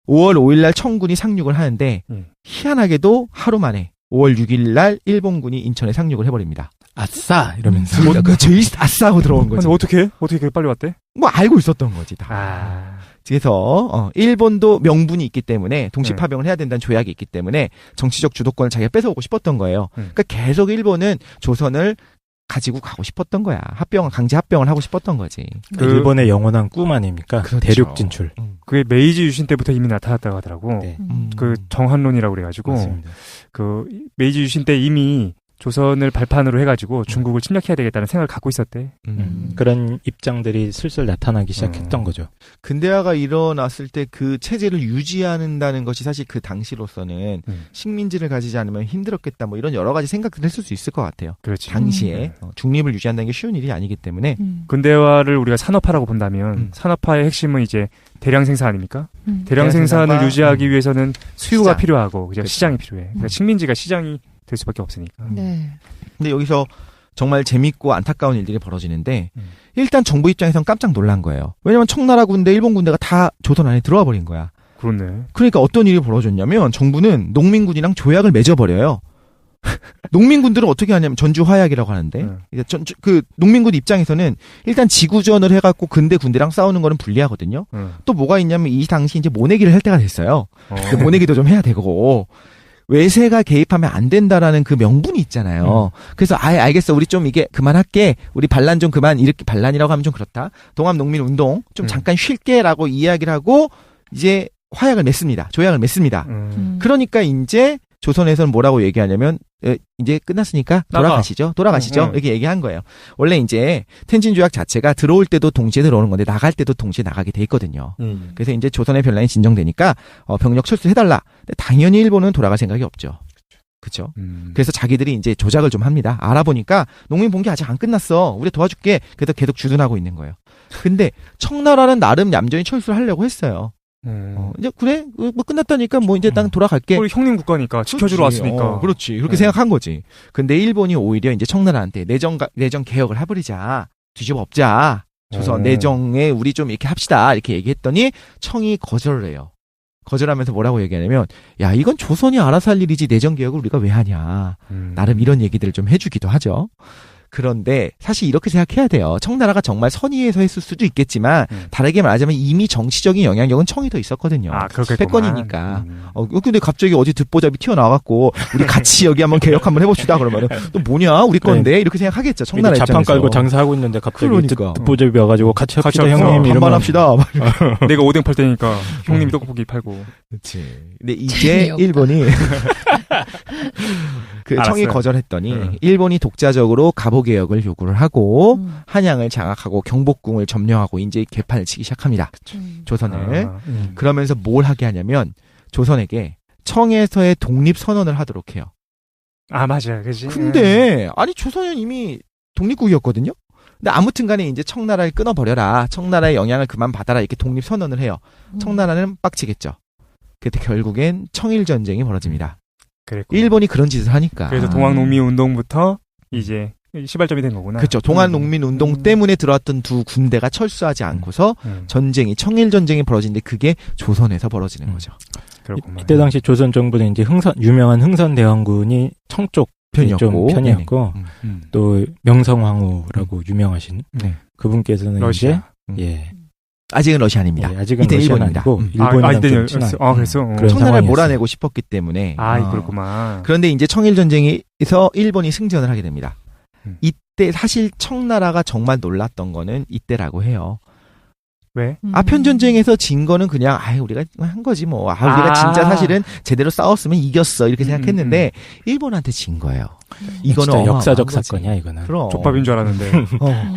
5월 5일 날 청군이 상륙을 하는데 희한하게도 하루 만에 5월 6일 날 일본군이 인천에 상륙을 해버립니다. 아싸 이러면서. 그 제일 아싸 하고 들어온 거지. 아니 어떻게 그렇게 빨리 왔대? 뭐 알고 있었던 거지 다. 그래서 일본도 명분이 있기 때문에 동시 파병을 해야 된다는 조약이 있기 때문에 정치적 주도권을 자기가 뺏어오고 싶었던 거예요. 그러니까 계속 일본은 조선을 가지고 가고 싶었던 거야. 강제 합병을 하고 싶었던 거지. 일본의 영원한 꿈 아닙니까? 그렇죠. 대륙 진출. 그게 메이지 유신 때부터 이미 나타났다고 하더라고. 네. 그 정한론이라고 그래가지고 맞습니다. 그 메이지 유신 때 이미 조선을 발판으로 해가지고 중국을 침략해야 되겠다는 생각을 갖고 있었대. 그런 입장들이 슬슬 나타나기 시작했던 거죠. 근대화가 일어났을 때 그 체제를 유지한다는 것이 사실 그 당시로서는 식민지를 가지지 않으면 힘들었겠다 뭐 이런 여러 가지 생각들을 했을 수 있을 것 같아요. 그렇지. 당시에 중립을 유지한다는 게 쉬운 일이 아니기 때문에 근대화를 우리가 산업화라고 본다면 산업화의 핵심은 이제 대량 생산 아닙니까? 대량 생산을 생산과, 유지하기 위해서는 수요가 시장. 필요하고 그죠? 그렇죠. 시장이 필요해. 그러니까 식민지가 시장이 될 수밖에 없으니까. 네. 근데 여기서 정말 재밌고 안타까운 일들이 벌어지는데 일단 정부 입장에선 깜짝 놀란 거예요. 왜냐면 청나라 군대, 일본 군대가 다 조선 안에 들어와 버린 거야. 그렇네. 그러니까 어떤 일이 벌어졌냐면 정부는 농민군이랑 조약을 맺어버려요. 농민군들은 어떻게 하냐면 전주화약이라고 하는데 그 농민군 입장에서는 일단 지구전을 해갖고 군대랑 싸우는 거는 불리하거든요. 또 뭐가 있냐면 이 당시 이제 모내기를 할 때가 됐어요. 그 모내기도 좀 해야 되고 외세가 개입하면 안 된다라는 그 명분이 있잖아요. 그래서 알겠어. 우리 좀 이게 그만할게. 우리 반란 좀 그만. 이렇게 반란이라고 하면 좀 그렇다. 동학농민운동 좀 잠깐 쉴게라고 이야기를 하고 이제 화약을 맺습니다. 조약을 맺습니다. 그러니까 이제 조선에서는 뭐라고 얘기하냐면 이제 끝났으니까 돌아가시죠. 이렇게 얘기한 거예요. 원래 이제 텐진 조약 자체가 들어올 때도 동시에 들어오는 건데 나갈 때도 동시에 나가게 돼 있거든요. 그래서 이제 조선의 변란이 진정되니까 병력 철수해달라. 근데 당연히 일본은 돌아갈 생각이 없죠. 그렇죠. 그래서 자기들이 이제 조작을 좀 합니다. 알아보니까 농민 봉기 아직 안 끝났어. 우리 도와줄게. 그래서 계속 주둔하고 있는 거예요. 근데 청나라는 나름 얌전히 철수를 하려고 했어요. 이제 그래 뭐 끝났다니까 뭐 이제 난 돌아갈게. 우리 형님 국가니까 지켜주러 왔으니까. 그렇지. 그렇게 생각한 거지. 근데 일본이 오히려 이제 청나라한테 내정 개혁을 해버리자. 뒤집어 엎자. 조선 내정에 우리 좀 이렇게 합시다. 이렇게 얘기했더니 청이 거절을 해요. 거절하면서 뭐라고 얘기하냐면 야 이건 조선이 알아서 할 일이지 내정 개혁을 우리가 왜 하냐. 나름 이런 얘기들을 좀 해주기도 하죠. 그런데 사실 이렇게 생각해야 돼요. 청나라가 정말 선의해서 했을 수도 있겠지만 다르게 말하자면 이미 정치적인 영향력은 청이 더 있었거든요. 그렇겠구만. 패권이니까. 근데 갑자기 어디 듣보잡이 튀어나와갖고 우리 같이 여기 한번 개혁 한번 해봅시다. 그러면은 또 뭐냐 우리 건데 이렇게 생각하겠죠. 청나라 입장에서. 자판 깔고 장사하고 있는데 갑자기 그러니까. 듣보잡이 와가지고 같이 합시다 합시다. 형님 이러면 반반합시다. 내가 오뎅 팔 테니까 형님이 떡볶이 팔고. 그렇지. 근데 이제 재미없다. 일본이 그 청이 알았어요. 거절했더니 일본이 독자적으로 갑오 개혁을 요구를 하고 한양을 장악하고 경복궁을 점령하고 이제 개판을 치기 시작합니다. 조선을. 그러면서 뭘 하게 하냐면 조선에게 청에서의 독립 선언을 하도록 해요. 맞아, 그지. 근데 아니 조선은 이미 독립국이었거든요. 근데 아무튼 간에 이제 청나라를 끊어버려라. 청나라의 영향을 그만 받아라. 이렇게 독립선언을 해요. 청나라는 빡치겠죠. 그때 결국엔 청일전쟁이 벌어집니다. 그랬구나. 일본이 그런 짓을 하니까. 그래서 동학농민운동부터 이제 시발점이 된 거구나. 그렇죠. 동학농민운동 때문에 들어왔던 두 군대가 철수하지 않고서 전쟁이 청일전쟁이 벌어지는데 그게 조선에서 벌어지는 거죠. 그렇구만. 이때 당시 조선 정부는 이제 유명한 흥선대원군이 청쪽 좀 편이었고 또 명성황후라고 유명하신 그분께서는 러시아. 이제 아직은 러시아 아닙니다. 아직은 이때 러시아는 일본입니다. 아니고 일본이랑 좀 친한 그래서 그런 청나라를 상황이었어요. 몰아내고 싶었기 때문에. 그렇구만. 그런데 이제 청일전쟁에서 일본이 승전을 하게 됩니다. 이때 사실 청나라가 정말 놀랐던 거는 이때라고 해요. 왜? 아편전쟁에서 진 거는 그냥 우리가 한 거지 뭐. 우리가 진짜 사실은 제대로 싸웠으면 이겼어 이렇게 생각했는데 일본한테 진 거예요. 이거는 진짜 역사적 거지. 사건이야 이거는. 그럼. 족밥인 줄 알았는데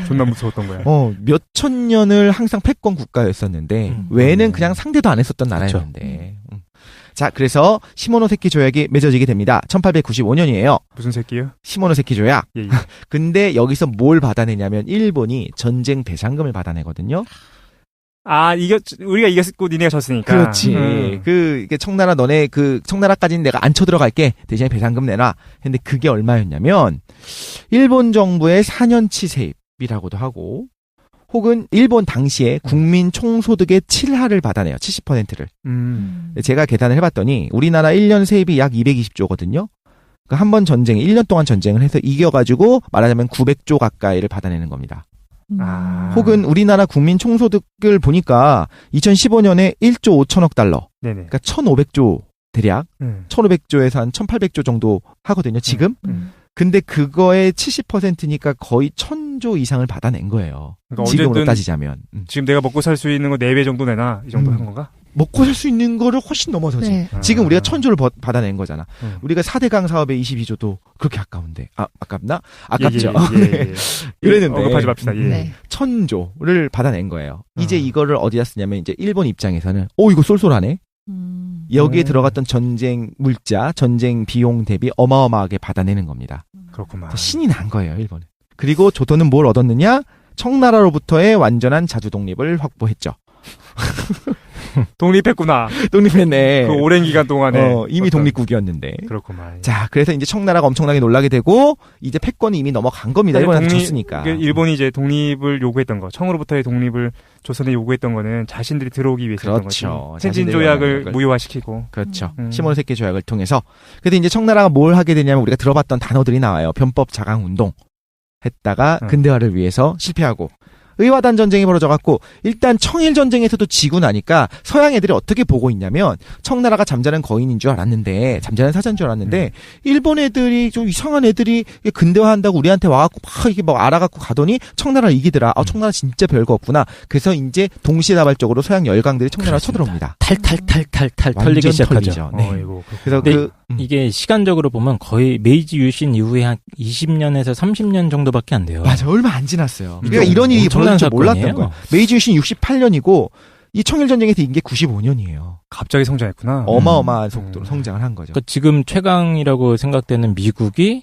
존나 무서웠던 거야. 몇천 년을 항상 패권 국가였었는데 외는 그냥 상대도 안 했었던 나라였는데. 자, 그래서 시모노세키 조약이 맺어지게 됩니다. 1895년이에요. 무슨 새끼요? 시모노세키 조약. 예. 근데 여기서 뭘 받아내냐면 일본이 전쟁 배상금을 받아내거든요. 우리가 이겼고 니네가 졌으니까. 그렇지. 이게 청나라 청나라까지는 내가 안 쳐들어갈게. 대신에 배상금 내놔. 근데 그게 얼마였냐면 일본 정부의 4년치 세입이라고도 하고 혹은 일본 당시에 국민 총소득의 7할을 받아내요. 70%를. 제가 계산을 해봤더니 우리나라 1년 세입이 약 220조거든요. 한 번 전쟁에 1년 동안 전쟁을 해서 이겨가지고 말하자면 900조 가까이를 받아내는 겁니다. 혹은 우리나라 국민 총소득을 보니까 2015년에 1조 5천억 달러. 네네. 그러니까 1,500조 대략. 1,500조에서 한 1,800조 정도 하거든요. 지금. 근데 그거의 70%니까 거의 1,000조 이상을 받아낸 거예요. 그러니까 지금으로 따지자면. 지금 내가 먹고 살 수 있는 거 4배 정도 내나? 이 정도 한 건가? 먹고 살 수 있는 거를 훨씬 넘어서지. 네. 지금 우리가 1,000조를 받아낸 거잖아. 우리가 4대강 사업에 22조도 그렇게 아까운데. 아깝나? 아깝죠. 예. 그랬는데. 언급하지 맙시다. 예. 네. 1,000조를 받아낸 거예요. 이제 이거를 어디다 쓰냐면 이제 일본 입장에서는 이거 쏠쏠하네. 여기에 들어갔던 전쟁 물자, 전쟁 비용 대비 어마어마하게 받아내는 겁니다. 그렇구만. 신이 난 거예요, 일본은. 그리고 조선은 뭘 얻었느냐? 청나라로부터의 완전한 자주 독립을 확보했죠. 독립했구나. 독립했네. 그 오랜 기간 동안에. 이미 독립국이었는데. 그렇구만. 자, 그래서 이제 청나라가 엄청나게 놀라게 되고, 이제 패권이 이미 넘어간 겁니다. 일본한테 졌으니까. 일본이 이제 독립을 요구했던 거, 청으로부터의 독립을 조선에 요구했던 거는 자신들이 들어오기 위해서였던 그렇죠. 거죠. 텐진 조약을 무효화시키고. 그렇죠. 시모노세키 조약을 통해서. 그래서 이제 청나라가 뭘 하게 되냐면 우리가 들어봤던 단어들이 나와요. 변법 자강 운동 했다가 근대화를 위해서 실패하고. 의화단 전쟁이 벌어져갖고 일단 청일 전쟁에서도 지고 나니까 서양 애들이 어떻게 보고 있냐면 청나라가 잠자는 거인인 줄 알았는데 잠자는 사자인 줄 알았는데 일본 애들이 좀 이상한 애들이 근대화한다고 우리한테 와갖고 막 이게 막 알아갖고 가더니 청나라를 이기더라. 청나라 진짜 별거 없구나. 그래서 이제 동시다발적으로 서양 열강들이 청나라를 쳐들어옵니다. 탈탈탈탈탈 털리기 시작하죠. 네. 그래서 이게 시간적으로 보면 거의 메이지 유신 이후에 한 20년에서 30년 정도밖에 안 돼요. 맞아, 얼마 안 지났어요. 그러니까 이런 일이 벌어질 줄 몰랐던 거예요. 메이지 유신 68년이고 이 청일전쟁에서 이긴 게 95년이에요. 갑자기 성장했구나. 어마어마한 속도로 성장을 한 거죠. 그러니까 지금 최강이라고 생각되는 미국이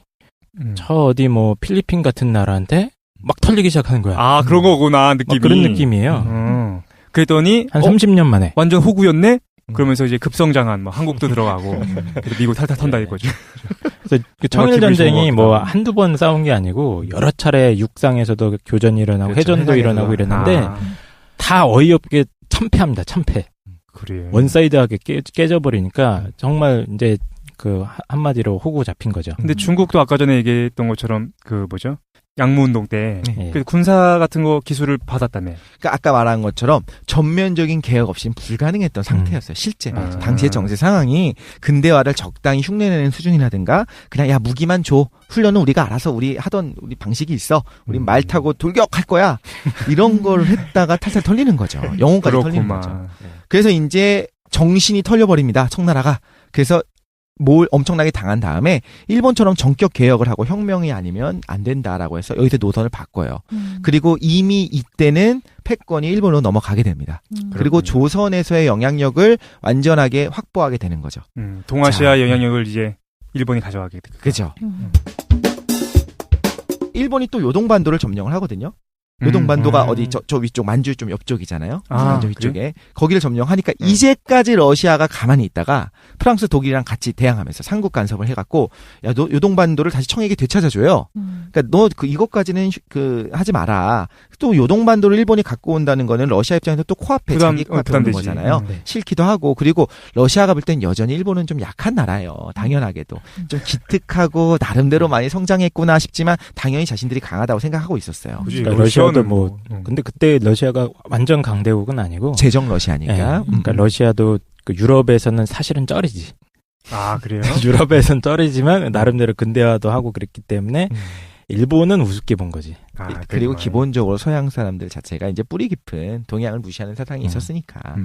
저 어디 뭐 필리핀 같은 나라한테 막 털리기 시작하는 거야. 그런 거구나, 느낌이. 그런 느낌이에요. 그랬더니 한 30년 만에 완전 호구였네? 그러면서 이제 급성장한 한국도 들어가고 그래서 미국 탈탈 턴다 이거죠. 그래서 그 청일 전쟁이 뭐 한두 번 싸운 게 아니고 여러 차례 육상에서도 교전이 일어나고 그렇죠. 해전도 일어나고 이랬는데 다 어이없게 참패합니다. 참패. 그래요. 원사이드하게 깨져버리니까 정말 이제 그 한마디로 호구 잡힌 거죠. 근데 중국도 아까 전에 얘기했던 것처럼 그 뭐죠? 양무운동 때 네. 그 군사 같은 거 기술을 받았다며. 그러니까 아까 말한 것처럼 전면적인 개혁 없이는 불가능했던 상태였어요. 실제 당시의 정세 상황이 근대화를 적당히 흉내내는 수준이라든가 그냥 야 무기만 줘. 훈련은 우리가 알아서 우리 하던 우리 방식이 있어. 우리 말 타고 돌격할 거야. 이런 걸 했다가 탈탈 털리는 거죠. 영혼까지 털리는 거죠. 그래서 이제 정신이 털려버립니다. 청나라가. 그래서 뭘 엄청나게 당한 다음에 일본처럼 전격 개혁을 하고 혁명이 아니면 안 된다라고 해서 여기서 노선을 바꿔요. 그리고 이미 이때는 패권이 일본으로 넘어가게 됩니다. 그리고 조선에서의 영향력을 완전하게 확보하게 되는 거죠. 동아시아 영향력을 이제 일본이 가져가게 되죠. 그죠. 일본이 또 요동반도를 점령을 하거든요. 요동반도가 어디 저 위쪽 만주 좀 옆쪽이잖아요. 만주 위쪽에 그래? 거기를 점령하니까 이제까지 러시아가 가만히 있다가 프랑스, 독일이랑 같이 대항하면서 삼국 간섭을 해갖고 야, 너 요동반도를 다시 청에게 되찾아줘요. 그러니까 너 이것까지는 하지 마라. 또 요동반도를 일본이 갖고 온다는 거는 러시아 입장에서 또 코앞에 자기 코앞에 오는 거잖아요. 싫기도 하고 그리고 러시아가 볼 땐 여전히 일본은 좀 약한 나라예요. 당연하게도 좀 기특하고 나름대로 많이 성장했구나 싶지만 당연히 자신들이 강하다고 생각하고 있었어요. 그러니까 러시아도 뭐 근데 그때 러시아가 완전 강대국은 아니고 제정 러시아니까. 네, 그러니까 러시아도 그 유럽에서는 사실은 쩔이지. 아 그래요? 유럽에서는 쩔이지만 나름대로 근대화도 하고 그랬기 때문에 일본은 우습게 본 거지. 그리고 기본적으로 서양 사람들 자체가 이제 뿌리 깊은 동양을 무시하는 사상이 있었으니까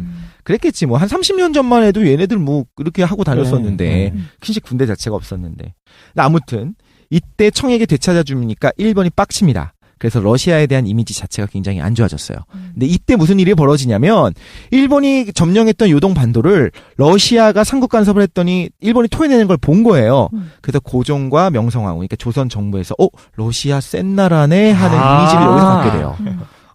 그랬겠지. 뭐 한 30년 전만 해도 얘네들 뭐 이렇게 하고 다녔었는데 킨식 군대 자체가 없었는데. 아무튼 이때 청에게 되찾아주니까 일본이 빡칩니다. 그래서 러시아에 대한 이미지 자체가 굉장히 안 좋아졌어요. 근데 이때 무슨 일이 벌어지냐면 일본이 점령했던 요동 반도를 러시아가 삼국 간섭을 했더니 일본이 토해내는 걸 본 거예요. 그래서 고종과 명성황후, 그러니까 조선 정부에서 러시아 센 나라네 하는 이미지를 여기서 갖게 돼요.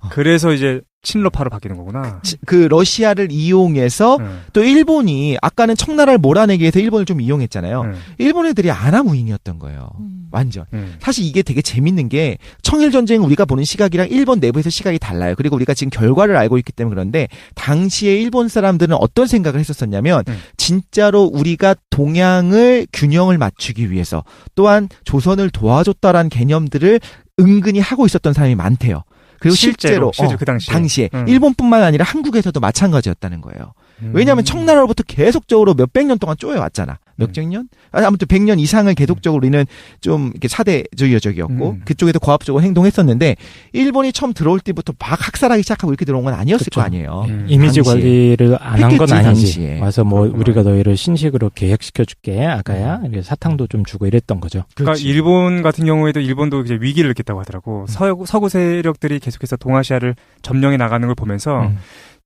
그래서 이제 친러파로 바뀌는 거구나. 그 러시아를 이용해서 또 일본이 아까는 청나라를 몰아내기 위해서 일본을 좀 이용했잖아요. 일본 애들이 아나무인이었던 거예요. 완전. 사실 이게 되게 재밌는 게 청일 전쟁 우리가 보는 시각이랑 일본 내부에서 시각이 달라요. 그리고 우리가 지금 결과를 알고 있기 때문에 그런데 당시에 일본 사람들은 어떤 생각을 했었었냐면 진짜로 우리가 동양을 균형을 맞추기 위해서 또한 조선을 도와줬다라는 개념들을 은근히 하고 있었던 사람이 많대요. 그리고 실제로 그 당시에 일본뿐만 아니라 한국에서도 마찬가지였다는 거예요. 왜냐하면 청나라로부터 계속적으로 몇백 년 동안 쪼여왔잖아. 몇백 년? 아무튼 100년 이상을 계속적으로 우리는 좀 이렇게 사대주의적이었고 그쪽에도 고압적으로 행동했었는데 일본이 처음 들어올 때부터 막 학살하기 시작하고 이렇게 들어온 건 아니었을 거 아니에요. 이미지 관리를 안 한 건 아니지. 당시에. 와서 뭐 우리가 너희를 신식으로 계획시켜줄게 아가야. 사탕도 좀 주고 이랬던 거죠. 그러니까 일본 같은 경우에도 일본도 이제 위기를 느꼈다고 하더라고. 서구 세력들이 계속해서 동아시아를 점령해 나가는 걸 보면서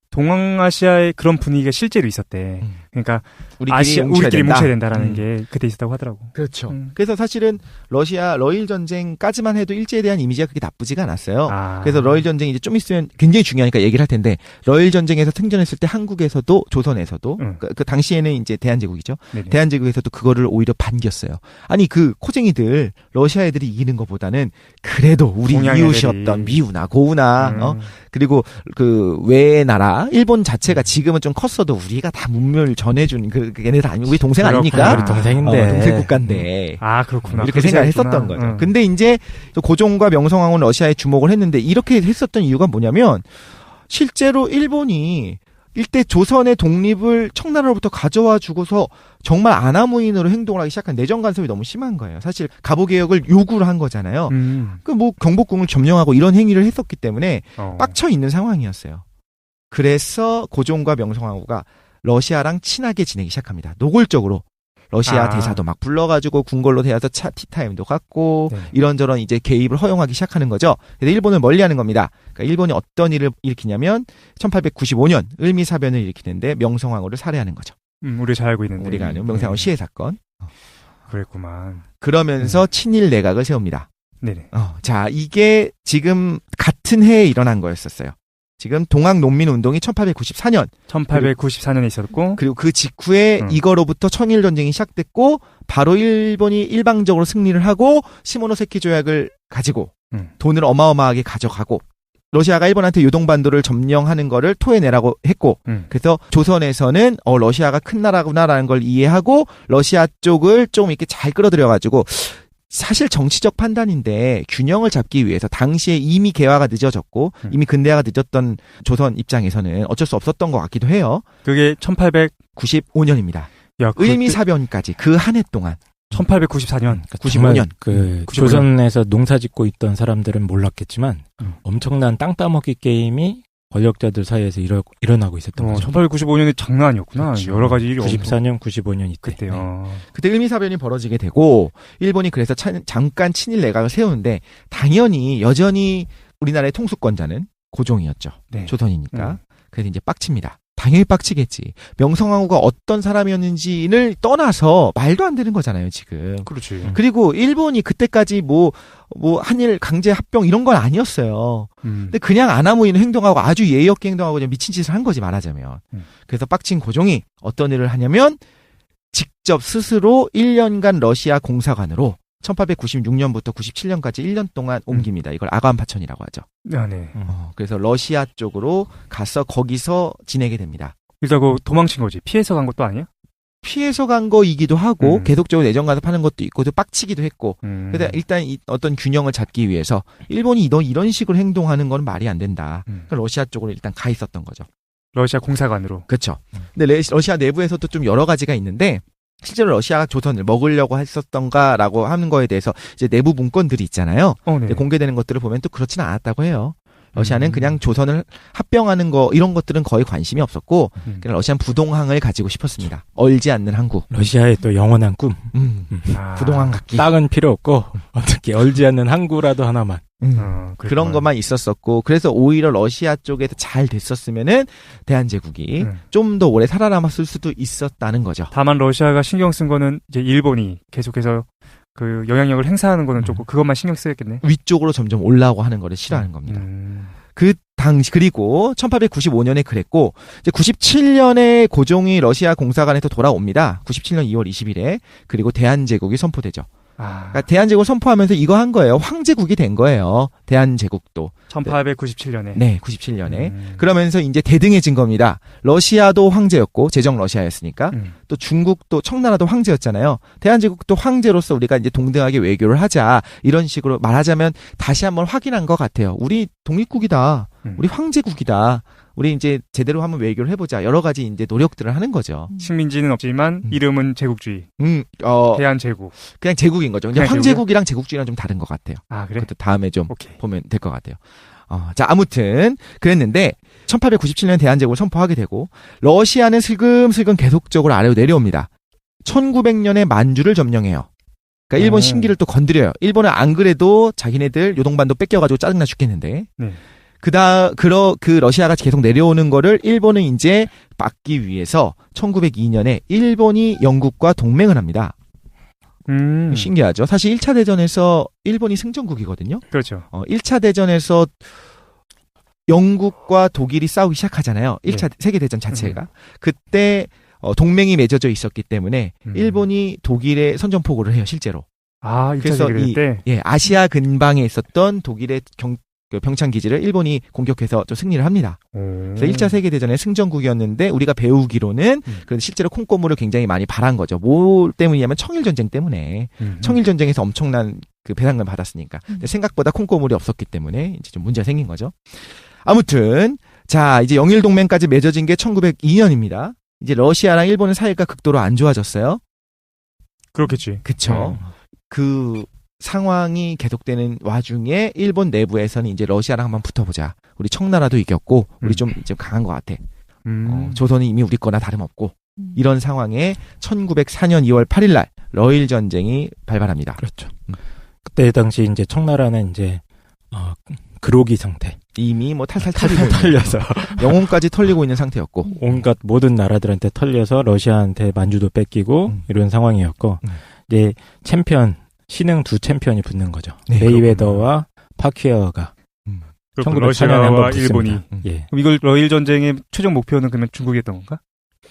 동아시아의 그런 분위기가 실제로 있었대. 그러니까 우리끼리 뭉쳐야 된다라는 게 그때 있었다고 하더라고. 그렇죠. 그래서 사실은 러일 전쟁까지만 해도 일제에 대한 이미지가 그렇게 나쁘지가 않았어요. 그래서 러일 전쟁이 이제 좀 있으면 굉장히 중요하니까 얘기를 할 텐데 러일 전쟁에서 승전했을 때 한국에서도 조선에서도 그 당시에는 이제 대한제국이죠. 네네. 대한제국에서도 그거를 오히려 반겼어요. 아니 그 코쟁이들 러시아 애들이 이기는 것보다는 그래도 우리 이웃이었던 미우나 고우나 그리고 그 외의 나라 일본 자체가 지금은 좀 컸어도 우리가 다 문명을 전해준 걔네들 아니 우리 동생 아닙니까? 우리 동생인데 동생 국가인데. 그렇구나. 이렇게 생각했었던 거죠. 근데 이제 고종과 명성황후는 러시아에 주목을 했는데 이렇게 했었던 이유가 뭐냐면 실제로 일본이 일대 조선의 독립을 청나라로부터 가져와 주고서 정말 아나무인으로 행동을 하기 시작한 내정 간섭이 너무 심한 거예요. 사실 갑오개혁을 요구를 한 거잖아요. 그 뭐 경복궁을 점령하고 이런 행위를 했었기 때문에 빡쳐 있는 상황이었어요. 그래서 고종과 명성황후가 러시아랑 친하게 지내기 시작합니다. 노골적으로. 러시아 대사도 막 불러가지고 궁궐로 대해서 티타임도 갖고 이런저런 이제 개입을 허용하기 시작하는 거죠. 그래서 일본을 멀리하는 겁니다. 그러니까 일본이 어떤 일을 일으키냐면 1895년 을미사변을 일으키는데 명성황후를 살해하는 거죠. 우리 잘 알고 있는데. 우리가 아는 명성황후 시해 사건. 그랬구만. 그러면서 친일 내각을 세웁니다. 네네. 자, 이게 지금 같은 해에 일어난 거였었어요. 지금 동학농민운동이 1894년에 있었고 그리고 그 직후에 이거로부터 청일전쟁이 시작됐고 바로 일본이 일방적으로 승리를 하고 시모노세키 조약을 가지고 돈을 어마어마하게 가져가고 러시아가 일본한테 요동반도를 점령하는 거를 토해내라고 했고 그래서 조선에서는 러시아가 큰 나라구나라는 걸 이해하고 러시아 쪽을 좀 이렇게 잘 끌어들여가지고 사실 정치적 판단인데 균형을 잡기 위해서 당시에 이미 개화가 늦어졌고 이미 근대화가 늦었던 조선 입장에서는 어쩔 수 없었던 것 같기도 해요. 그게 1895년입니다. 을미사변까지 그 한 해 동안. 1894년. 95년. 조선에서 농사 짓고 있던 사람들은 몰랐겠지만 엄청난 땅 따먹기 게임이 권력자들 사이에서 일어나고 있었던 거죠. 1895년에 장난 아니었구나. 그렇죠. 여러 가지 일이 94년, 95년 이때. 그때요. 그때 을미사변이 벌어지게 되고 일본이 그래서 잠깐 친일 내각을 세우는데 당연히 여전히 우리나라의 통수권자는 고종이었죠. 조선이니까. 그래서 이제 빡칩니다. 당연히 빡치겠지. 명성황후가 어떤 사람이었는지를 떠나서 말도 안 되는 거잖아요, 지금. 그렇지. 그리고 일본이 그때까지 뭐 한일 강제 합병 이런 건 아니었어요. 근데 그냥 아나무인을 행동하고 아주 예의 없게 행동하고 그냥 미친 짓을 한 거지, 말하자면. 그래서 빡친 고종이 어떤 일을 하냐면 직접 스스로 1년간 러시아 공사관으로 1896년부터 97년까지 1년 동안 옮깁니다. 이걸 아관파천이라고 하죠. 네. 그래서 러시아 쪽으로 가서 거기서 지내게 됩니다. 일단 그 도망친 거지. 피해서 간 것도 아니야? 피해서 간 거이기도 하고 계속적으로 내정 가서 파는 것도 있고 또 빡치기도 했고. 근데 일단 어떤 균형을 잡기 위해서 일본이 이런 식으로 행동하는 건 말이 안 된다. 그러니까 러시아 쪽으로 일단 가 있었던 거죠. 러시아 공사관으로. 그렇죠. 근데 러시아 내부에서도 좀 여러 가지가 있는데 실제로 러시아가 조선을 먹으려고 했었던가라고 하는 거에 대해서 이제 내부 문건들이 있잖아요. 네. 공개되는 것들을 보면 또 그렇지는 않았다고 해요. 러시아는 그냥 조선을 합병하는 거 이런 것들은 거의 관심이 없었고 그냥 러시아는 부동항을 가지고 싶었습니다. 얼지 않는 항구. 러시아의 또 영원한 꿈. 부동항 갖기. 땅은 필요 없고 어떻게 얼지 않는 항구라도 하나만. 그런 것만 있었었고 그래서 오히려 러시아 쪽에서 잘 됐었으면은 대한제국이 좀 더 오래 살아남았을 수도 있었다는 거죠. 다만 러시아가 신경 쓴 거는 이제 일본이 계속해서 그 영향력을 행사하는 거는 조금 그것만 신경 쓰였겠네. 위쪽으로 점점 올라오고 하는 거를 싫어하는 겁니다. 그 당시 그리고 1895년에 그랬고 이제 97년에 고종이 러시아 공사관에서 돌아옵니다. 97년 2월 20일에 그리고 대한제국이 선포되죠. 그러니까 대한제국을 선포하면서 이거 한 거예요. 황제국이 된 거예요. 대한제국도. 1897년에. 네, 97년에. 그러면서 이제 대등해진 겁니다. 러시아도 황제였고 제정 러시아였으니까 또 중국도 청나라도 황제였잖아요. 대한제국도 황제로서 우리가 이제 동등하게 외교를 하자 이런 식으로 말하자면 다시 한번 확인한 것 같아요. 우리 독립국이다. 우리 황제국이다. 우리 이제 제대로 한번 외교를 해보자. 여러 가지 이제 노력들을 하는 거죠. 식민지는 없지만 이름은 제국주의. 대한제국. 그냥 제국인 거죠. 그냥 황제국이랑 제국주의랑 좀 다른 것 같아요. 그래? 그것도 다음에 좀 보면 될 것 같아요. 자, 아무튼 그랬는데 1897년 대한제국을 선포하게 되고 러시아는 슬금슬금 계속적으로 아래로 내려옵니다. 1900년에 만주를 점령해요. 그러니까 일본 심기를 또 건드려요. 일본은 안 그래도 자기네들 요동반도 뺏겨가지고 짜증나 죽겠는데. 그 러시아가 계속 내려오는 거를 일본은 이제 막기 위해서 1902년에 일본이 영국과 동맹을 합니다. 신기하죠. 사실 1차 대전에서 일본이 승전국이거든요. 그렇죠. 1차 대전에서 영국과 독일이 싸우기 시작하잖아요. 1차 세계대전 자체가. 그때 동맹이 맺어져 있었기 때문에 일본이 독일에 선전포고를 해요, 실제로. 그래서 아시아 근방에 있었던 독일의 병창 기지를 일본이 공격해서 좀 승리를 합니다. 그래서 1차 세계대전의 승전국이었는데 우리가 배우기로는 그래도 실제로 콩고물을 굉장히 많이 발한 거죠. 뭐 때문이냐면 청일전쟁 때문에. 청일전쟁에서 엄청난 그 배상금을 받았으니까. 근데 생각보다 콩고물이 없었기 때문에 이제 좀 문제가 생긴 거죠. 아무튼 자 이제 영일동맹까지 맺어진 게 1902년입니다. 이제 러시아랑 일본의 사이가 극도로 안 좋아졌어요. 그렇겠지. 그쵸. 그 상황이 계속되는 와중에 일본 내부에서는 이제 러시아랑 한번 붙어보자. 우리 청나라도 이겼고 우리 좀 이제 강한 것 같아. 조선은 이미 우리 거나 다름없고 이런 상황에 1904년 2월 8일 날 러일 전쟁이 발발합니다. 그렇죠. 그때 당시 이제 청나라는 이제 그로기 상태. 이미 뭐 탈탈 털려서 영혼까지 털리고 있는 상태였고 온갖 모든 나라들한테 털려서 러시아한테 만주도 뺏기고 이런 상황이었고 이제 신흥 두 챔피언이 붙는 거죠. 메이웨더와 파퀴어가 1904년에 한번 일본이. 그럼 이걸 러일 전쟁의 최종 목표는 그러면 중국이었던 건가?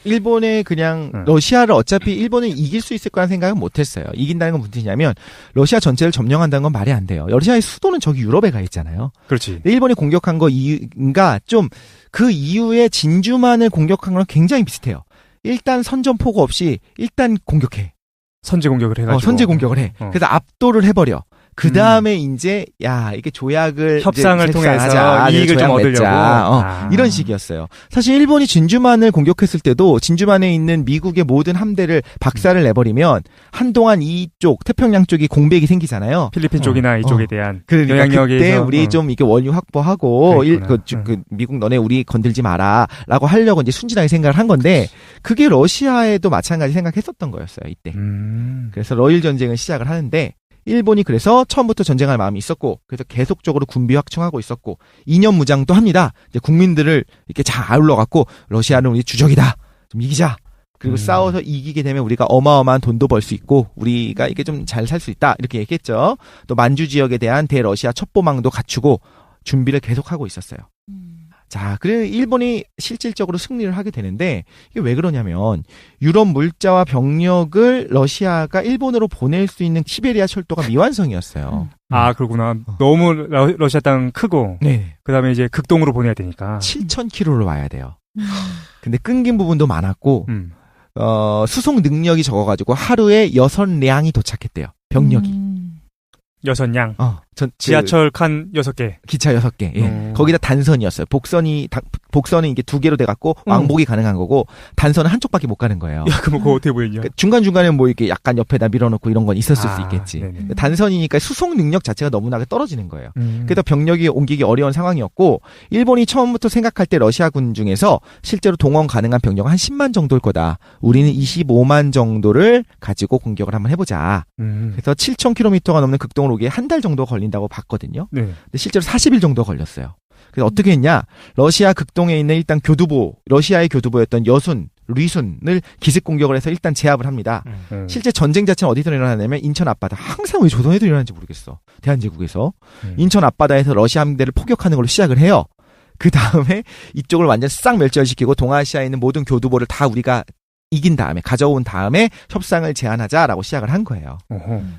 일본에 그냥 러시아를 어차피 일본은 이길 수 있을 거라는 생각은 못했어요. 이긴다는 건 무슨 뜻이냐면 러시아 전체를 점령한다는 건 말이 안 돼요. 러시아의 수도는 저기 유럽에 가 있잖아요. 그렇지. 일본이 공격한 거 이유가 좀 그 이후에 진주만을 공격한 거랑 굉장히 비슷해요. 일단 선전포고 없이 일단 공격해. 선제 공격을 해가지고. 선제 공격을 해. 그래서 압도를 해버려. 그 다음에 이제 이게 조약을 협상을 통해서 이익을 좀 얻으려고 이런 식이었어요. 사실 일본이 진주만을 공격했을 때도 진주만에 있는 미국의 모든 함대를 박살을 내버리면 한동안 이쪽 태평양 쪽이 공백이 생기잖아요. 필리핀 쪽이나 이쪽에 대한 그러니까 영향력에 그때 우리 좀 이렇게 원유 확보하고 미국 너네 우리 건들지 마라라고 하려고 이제 순진하게 생각을 한 건데 그게 러시아에도 마찬가지 생각했었던 거였어요 이때. 그래서 러일 전쟁을 시작을 하는데. 일본이 그래서 처음부터 전쟁할 마음이 있었고 그래서 계속적으로 군비 확충하고 있었고 이념 무장도 합니다. 이제 국민들을 이렇게 잘 아울러 갖고 러시아는 우리 주적이다. 좀 이기자. 그리고 싸워서 이기게 되면 우리가 어마어마한 돈도 벌 수 있고 우리가 이게 좀 잘 살 수 있다. 이렇게 얘기했죠. 또 만주 지역에 대한 대러시아 첩보망도 갖추고 준비를 계속하고 있었어요. 자, 그래 일본이 실질적으로 승리를 하게 되는데 이게 왜 그러냐면 유럽 물자와 병력을 러시아가 일본으로 보낼 수 있는 시베리아 철도가 미완성이었어요. 아, 그렇구나. 너무 러시아 땅 크고 네. 그다음에 이제 극동으로 보내야 되니까 7,000km로 와야 돼요. 근데 끊긴 부분도 많았고 수송 능력이 적어가지고 하루에 6량이 도착했대요. 병력이. 6량. 지하철 칸 6개. 기차 6개. 예. 거기다 단선이었어요. 복선은 이게 2개로 돼갖고 왕복이 가능한 거고 단선은 한쪽밖에 못 가는 거예요. 야, 그럼 그거 어떻게 보이냐? 그러니까 중간중간에 뭐 이렇게 약간 옆에다 밀어놓고 이런 건 있었을 수 있겠지. 네네. 단선이니까 수송 능력 자체가 너무나게 떨어지는 거예요. 그래서 병력이 옮기기 어려운 상황이었고 일본이 처음부터 생각할 때 러시아군 중에서 실제로 동원 가능한 병력은 한 10만 정도일 거다. 우리는 25만 정도를 가지고 공격을 한번 해보자. 그래서 7,000km가 넘는 극동을 오기에 한 달 정도 걸린다고 봤거든요. 네. 근데 실제로 40일 정도 걸렸어요. 그래서 어떻게 했냐? 러시아 극동에 있는 일단 러시아의 교두보였던 리순을 기습 공격을 해서 일단 제압을 합니다. 실제 전쟁 자체는 어디서 일어나냐면 인천 앞바다. 항상 왜 조선에도 일어나는지 모르겠어. 대한제국에서. 인천 앞바다에서 러시아 함대를 포격하는 걸로 시작을 해요. 그 다음에 이쪽을 완전 싹 멸절시키고 동아시아에 있는 모든 교두보를 다 우리가 이긴 다음에 가져온 다음에 협상을 제안하자라고 시작을 한 거예요.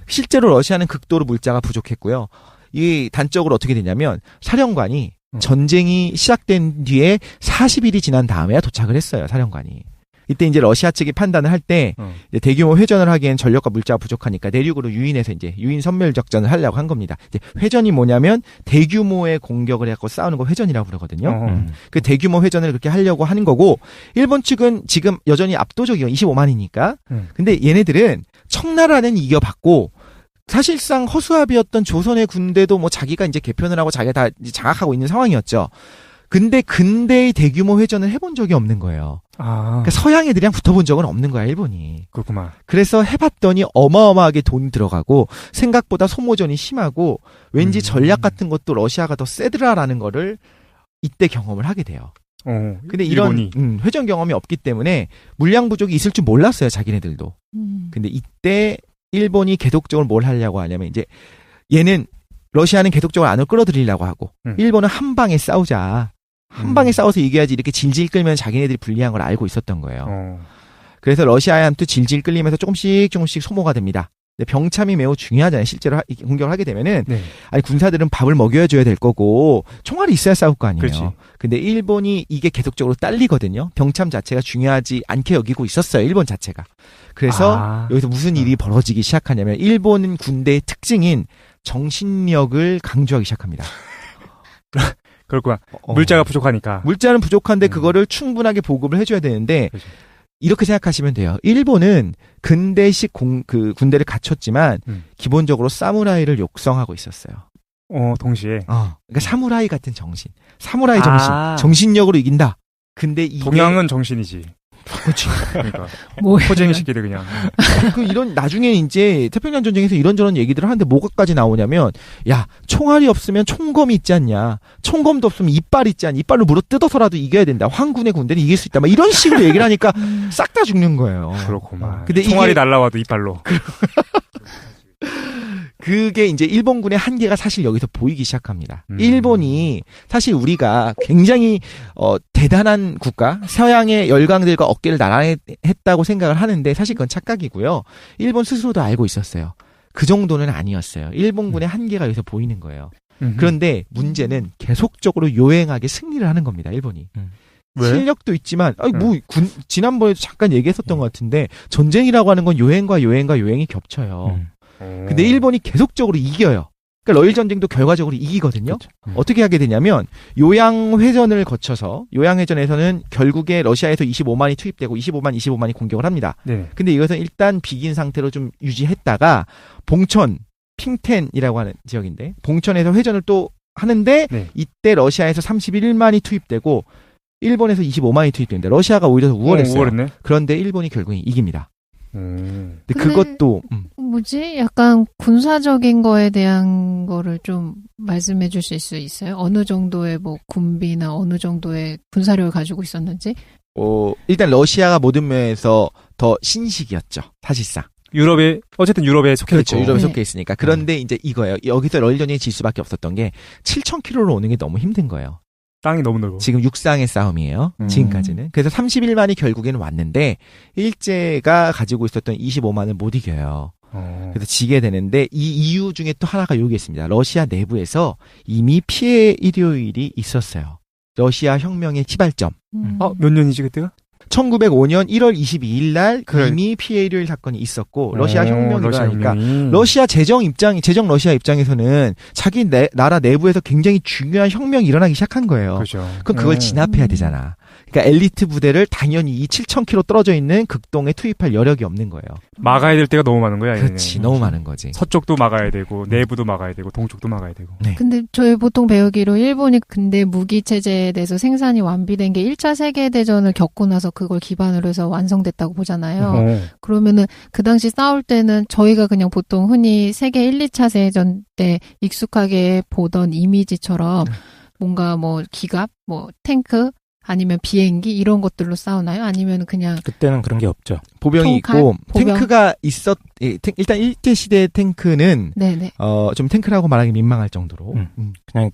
실제로 러시아는 극도로 물자가 부족했고요. 이 단적으로 어떻게 되냐면 사령관이 전쟁이 시작된 뒤에 40일이 지난 다음에야 도착을 했어요. 사령관이. 이때 이제 러시아 측이 판단을 할 때 대규모 회전을 하기엔 전력과 물자가 부족하니까 내륙으로 유인해서 이제 유인 선멸 작전을 하려고 한 겁니다. 이제 회전이 뭐냐면 대규모의 공격을 해갖고 싸우는 거 회전이라고 그러거든요. 그 대규모 회전을 그렇게 하려고 하는 거고 일본 측은 지금 여전히 압도적이요. 25만이니까. 근데 얘네들은 청나라는 이겨봤고 사실상 허수아비였던 조선의 군대도 뭐 자기가 이제 개편을 하고 자기가 다 장악하고 있는 상황이었죠. 근데 근대의 대규모 회전을 해본 적이 없는 거예요. 그러니까 서양 애들이랑 붙어본 적은 없는 거야, 일본이. 그렇구만. 그래서 해봤더니 어마어마하게 돈 들어가고 생각보다 소모전이 심하고 왠지 전략 같은 것도 러시아가 더 세더라라는 거를 이때 경험을 하게 돼요. 근데 이런 회전 경험이 없기 때문에 물량 부족이 있을 줄 몰랐어요, 자기네들도. 근데 이때 일본이 계속적으로 뭘 하려고 하냐면 이제 러시아는 계속적으로 안을 끌어들이려고 하고 일본은 한 방에 싸우자. 한 방에 싸워서 이겨야지 이렇게 질질 끌면 자기네들이 불리한 걸 알고 있었던 거예요. 그래서 러시아한테 질질 끌리면서 조금씩 소모가 됩니다. 근데 병참이 매우 중요하잖아요. 실제로 공격을 하게 되면은 아니 군사들은 밥을 먹여줘야 될 거고 총알이 있어야 싸울 거 아니에요. 그렇지. 근데 일본이 이게 계속적으로 딸리거든요. 병참 자체가 중요하지 않게 여기고 있었어요. 일본 자체가. 그래서 여기서 무슨 일이 벌어지기 시작하냐면 일본 군대의 특징인 정신력을 강조하기 시작합니다. 그렇구나. 물자가 부족하니까. 물자는 부족한데 그거를 충분하게 보급을 해줘야 되는데 그렇죠. 이렇게 생각하시면 돼요. 일본은 근대식 군대를 갖췄지만 기본적으로 사무라이를 육성하고 있었어요. 동시에. 그러니까 사무라이 같은 정신. 사무라이 정신. 정신력으로 이긴다. 근데 이게 동양은 정신이지. 그렇지. 그러니까 뭐야. 포쟁이 시키래 그냥. 이런 나중에 이제 태평양 전쟁에서 이런저런 얘기들을 하는데 뭐가까지 나오냐면 야 총알이 없으면 총검이 있지 않냐. 총검도 없으면 이빨 있지 않냐. 이빨로 물어 뜯어서라도 이겨야 된다. 황군의 군대는 이길 수 있다. 막 이런 식으로 얘기를 하니까 싹 다 죽는 거예요. 그렇구만. 근데 총알이 날라와도 이빨로. 그게 이제 일본군의 한계가 사실 여기서 보이기 시작합니다. 일본이 사실 우리가 굉장히 대단한 국가, 서양의 열강들과 어깨를 나란히 했다고 생각을 하는데 사실 그건 착각이고요. 일본 스스로도 알고 있었어요. 그 정도는 아니었어요. 일본군의 한계가 여기서 보이는 거예요. 그런데 문제는 계속적으로 요행하게 승리를 하는 겁니다. 일본이. 왜? 실력도 있지만 지난번에도 잠깐 얘기했었던 것 같은데 전쟁이라고 하는 건 요행이 겹쳐요. 근데 일본이 계속적으로 이겨요. 그러니까 러일 전쟁도 결과적으로 이기거든요. 그렇죠. 어떻게 하게 되냐면 요양회전을 거쳐서 요양회전에서는 결국에 러시아에서 25만이 투입되고 25만이 공격을 합니다. 네. 근데 이것은 일단 비긴 상태로 좀 유지했다가 봉천, 핑텐이라고 하는 지역인데 봉천에서 회전을 또 하는데 이때 러시아에서 31만이 투입되고 일본에서 25만이 투입되는데 러시아가 오히려 우월했어요. 우월했네. 그런데 일본이 결국에 이깁니다. 근데 근데 그것도 뭐지? 약간 군사적인 거에 대한 거를 좀 말씀해 주실 수 있어요? 어느 정도의 뭐 군비나 어느 정도의 군사력을 가지고 있었는지? 일단 러시아가 모든 면에서 더 신식이었죠. 사실상. 어쨌든 유럽에 속해 그렇죠. 있고. 유럽에 네. 속해 있으니까. 그런데 이제 이거예요. 여기서 런전이 질 수밖에 없었던 게 7,000km로 오는 게 너무 힘든 거예요. 땅이 너무 넓어. 지금 육상의 싸움이에요. 지금까지는. 그래서 31만이 결국에는 왔는데 일제가 가지고 있었던 25만을 못 이겨요. 그래서 지게 되는데 이 이유 중에 또 하나가 여기 있습니다. 러시아 내부에서 이미 피해 일요일이 있었어요. 러시아 혁명의 시발점. 몇 년이지 그때가? 1905년 1월 22일 날 이미 피해 일요일 사건이 있었고 러시아 혁명이 일어나니까 러시아 재정 러시아 입장에서는 자기 나라 내부에서 굉장히 중요한 혁명이 일어나기 시작한 거예요. 그렇죠. 그럼 그걸 진압해야 되잖아. 그러니까 엘리트 부대를 당연히 이 7,000km 떨어져 있는 극동에 투입할 여력이 없는 거예요. 막아야 될 때가 너무 많은 거야. 그렇지. 너무 많은 거지. 서쪽도 막아야 되고 내부도 막아야 되고 동쪽도 막아야 되고. 네. 근데 저희 보통 배우기로 일본이 근대 무기 체제에 대해서 생산이 완비된 게 1차 세계대전을 겪고 나서 그걸 기반으로 해서 완성됐다고 보잖아요. 그러면은 그 당시 싸울 때는 저희가 그냥 보통 흔히 세계 1, 2차 세계전 때 익숙하게 보던 이미지처럼 뭔가 뭐 기갑, 뭐 탱크 아니면 비행기 이런 것들로 싸우나요? 아니면 그냥 그때는 그런 게 없죠. 보병이 총칼? 있고 보병? 탱크가 일단 일제 시대 탱크는 네네. 좀 탱크라고 말하기 민망할 정도로 그냥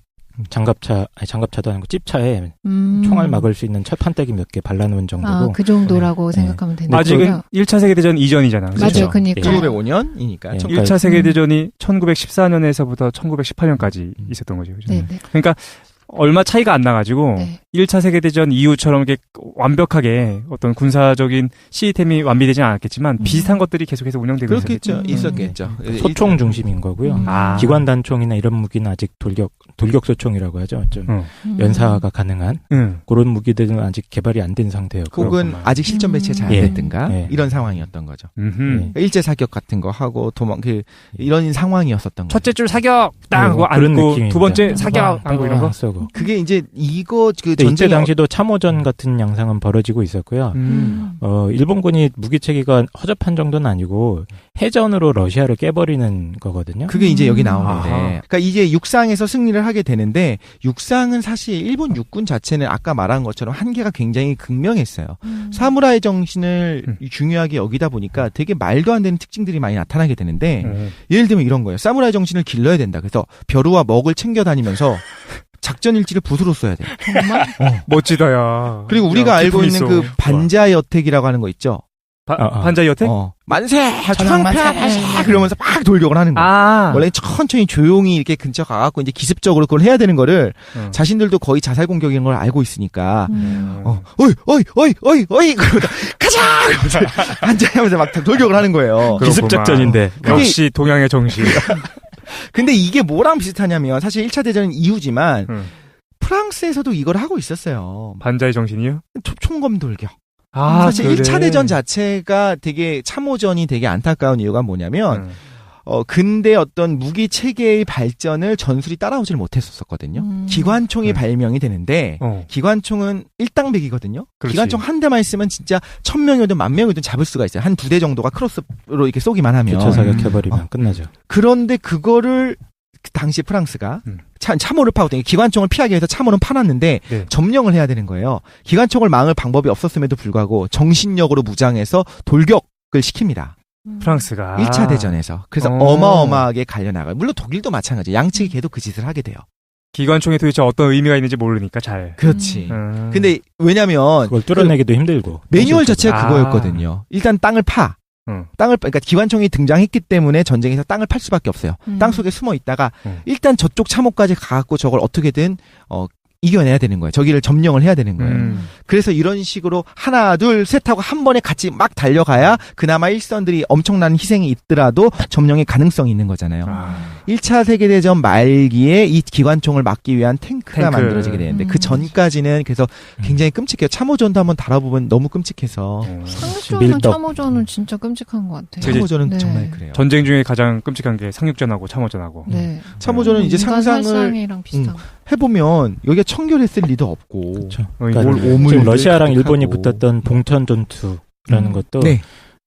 장갑차도 아니고 찝차에 총알 막을 수 있는 철판떼기 몇 개 발라놓은 정도고. 그 정도라고 네. 생각하면 되는 아직은 거고요. 1차 세계대전 이전이잖아. 맞아요. 그렇죠. 그러니까. 1905년이니까. 예. 1차 세계대전이 1914년에서부터 1918년까지 있었던 거죠. 그죠? 네네. 그러니까 얼마 차이가 안 나가지고 네. 1차 세계대전 이후처럼 이렇게 완벽하게 어떤 군사적인 시스템이 완비되진 않았겠지만 비슷한 것들이 계속해서 운영되고 그렇겠죠. 있었겠죠. 있었겠죠. 소총 중심인 거고요. 기관 단총이나 이런 무기는 아직 돌격 소총이라고 하죠. 좀 연사가 가능한 그런 무기들은 아직 개발이 안 된 상태였고. 혹은 그렇구나. 아직 실전 배치가 잘 안 예. 됐든가 예. 이런 상황이었던 거죠. 예. 일제 사격 같은 거 하고 이런 상황이었던 거죠. 첫째 줄 사격 딱 하고 그런 앉고 느낌입니다. 두 번째 사격 하고 이런 거. 쏘고. 그게 이제 이거 그 이때 전쟁 당시도 참호전 같은 양상은 벌어지고 있었고요. 일본군이 무기 체계가 허접한 정도는 아니고 해전으로 러시아를 깨버리는 거거든요. 그게 이제 여기 나오는데. 아하. 그러니까 이제 육상에서 승리를 하게 되는데 육상은 사실 일본 육군 자체는 아까 말한 것처럼 한계가 굉장히 극명했어요. 사무라이 정신을 중요하게 여기다 보니까 되게 말도 안 되는 특징들이 많이 나타나게 되는데 예를 들면 이런 거예요. 사무라이 정신을 길러야 된다. 그래서 벼루와 먹을 챙겨 다니면서 작전 일지를 붓으로 써야 돼. 정말? 멋지다, 야. 그리고 우리가 야, 알고 기품 있는 있어. 그 반자의 여택이라고 하는 거 있죠. 반자의 여택? 만세! 천황폐하! 그러면서 막 돌격을 하는 거야. 원래 천천히 조용히 이렇게 근처 가갖고 이제 기습적으로 그걸 해야 되는 거를 자신들도 거의 자살 공격인 걸 알고 있으니까 어이 그러다 가자! 반자하면서 막 반자하면서 하는 거예요. 기습 작전인데. 역시 동양의 정신. 근데 이게 뭐랑 비슷하냐면 사실 1차 대전 이후지만 프랑스에서도 이걸 하고 있었어요. 반자의 정신이요? 총검 돌격. 사실 그래. 1차 대전 자체가 되게 참호전이 되게 안타까운 이유가 뭐냐면 근대 어떤 무기 체계의 발전을 전술이 따라오질 못했었거든요. 기관총이 발명이 되는데 기관총은 일당백이거든요. 그렇지. 기관총 한 대만 있으면 진짜 1,000명이든 10,000명이든 잡을 수가 있어요. 한 2대 정도가 크로스로 이렇게 쏘기만 하면. 교차 사격해버리면 끝나죠. 그런데 그거를 그 당시 프랑스가 참호를 파고 기관총을 피하기 위해서 참호는 파놨는데 점령을 해야 되는 거예요. 기관총을 막을 방법이 없었음에도 불구하고 정신력으로 무장해서 돌격을 시킵니다. 프랑스가 1차 대전에서. 그래서 어마어마하게 갈려나가요. 물론 독일도 마찬가지예요. 양측이 계속 그 짓을 하게 돼요. 기관총에 도대체 어떤 의미가 있는지 모르니까 잘. 그렇지. 근데 왜냐면 그걸 뚫어내기도 힘들고. 매뉴얼 자체가 그거였거든요. 일단 땅을 파. 그러니까 기관총이 등장했기 때문에 전쟁에서 땅을 팔 수밖에 없어요. 땅 속에 숨어 있다가 일단 저쪽 참호까지 가갖고 저걸 어떻게든 이겨내야 되는 거예요. 저기를 점령을 해야 되는 거예요. 그래서 이런 식으로 하나 둘 셋 하고 한 번에 같이 막 달려가야 그나마 일선들이 엄청난 희생이 있더라도 점령의 가능성이 있는 거잖아요. 1차 세계대전 말기에 이 기관총을 막기 위한 탱크가 만들어지게 되는데 그 전까지는 그래서 굉장히 끔찍해요. 참호전도 한번 다뤄보면 너무 끔찍해서. 상륙전은 참호전은 진짜 끔찍한 것 같아요. 참호전은 네. 정말 그래요. 전쟁 중에 가장 끔찍한 게 상륙전하고 참호전하고. 네. 참호전은 이제 인간 상상을 살상이랑 비슷한. 해보면 여기가 청결했을 리도 없고. 그렇죠. 그러니까 지금 러시아랑 일본이 붙었던 봉천 전투라는 것도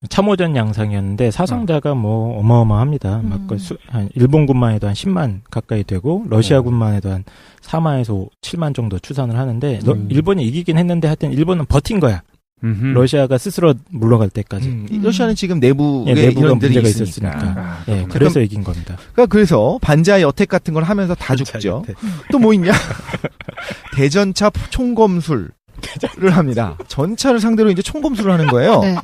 참호전 양상이었는데 사상자가 뭐 어마어마합니다. 막 한 일본군만 해도 한 10만 가까이 되고 러시아군만 해도 한 4만에서 7만 정도 추산을 하는데 일본이 이기긴 했는데 하여튼 일본은 버틴 거야. 러시아가 스스로 물러갈 때까지. 러시아는 지금 내부에 내부가 이런 일들이 문제가 있으니까. 있었으니까. 그래서 이긴 겁니다. 그래서 반자의 어택 같은 걸 하면서 다 죽죠. 또 뭐 있냐? 대전차 총검술을 합니다. 전차를 상대로 이제 총검술을 하는 거예요. 네.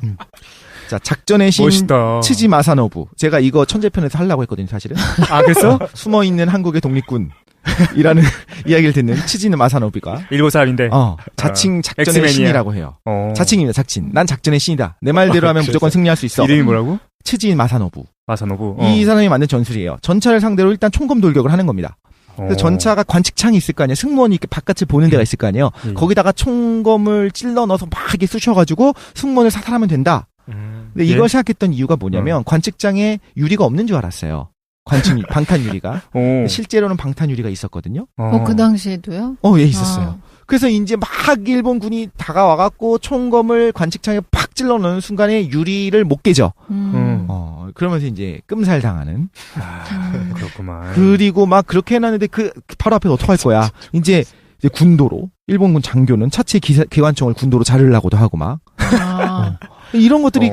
자, 작전의 신 멋있다. 츠지 마사노부. 제가 이거 천재편에서 하려고 했거든요, 사실은. 아, 그랬어? 숨어있는 한국의 독립군. 이라는 이야기를 듣는 츠지는 마사노부가 일본 사람인데. 자칭 작전의 엑스맨이야. 신이라고 해요. 자칭입니다, 자칭. 난 작전의 신이다. 내 말대로 하면 무조건 승리할 수 있어. 이름이 뭐라고? 츠지 마사노부. 마사노부. 이 사람이 만든 전술이에요. 전차를 상대로 일단 총검 돌격을 하는 겁니다. 그래서 전차가 관측창이 있을 거 아니에요. 승무원이 이렇게 바깥을 보는 데가 있을 거 아니에요. 거기다가 총검을 찔러 넣어서 막 이렇게 쑤셔가지고 승무원을 사살하면 된다. 근데 이걸 생각했던 이유가 뭐냐면 관측장에 유리가 없는 줄 알았어요. 방탄 유리가. 실제로는 방탄 유리가 있었거든요. 그 당시에도요? 예, 있었어요. 그래서 이제 막 일본군이 다가와갖고 총검을 관측창에 팍 찔러 넣는 순간에 유리를 못 깨죠. 그러면서 이제 끔살 당하는. 그렇구만. 그리고 막 그렇게 해놨는데 바로 앞에서 어떡할 거야. 이제 군도로 일본군 장교는 차체 기관총을 군도로 자르려고도 하고 막. 이런 것들이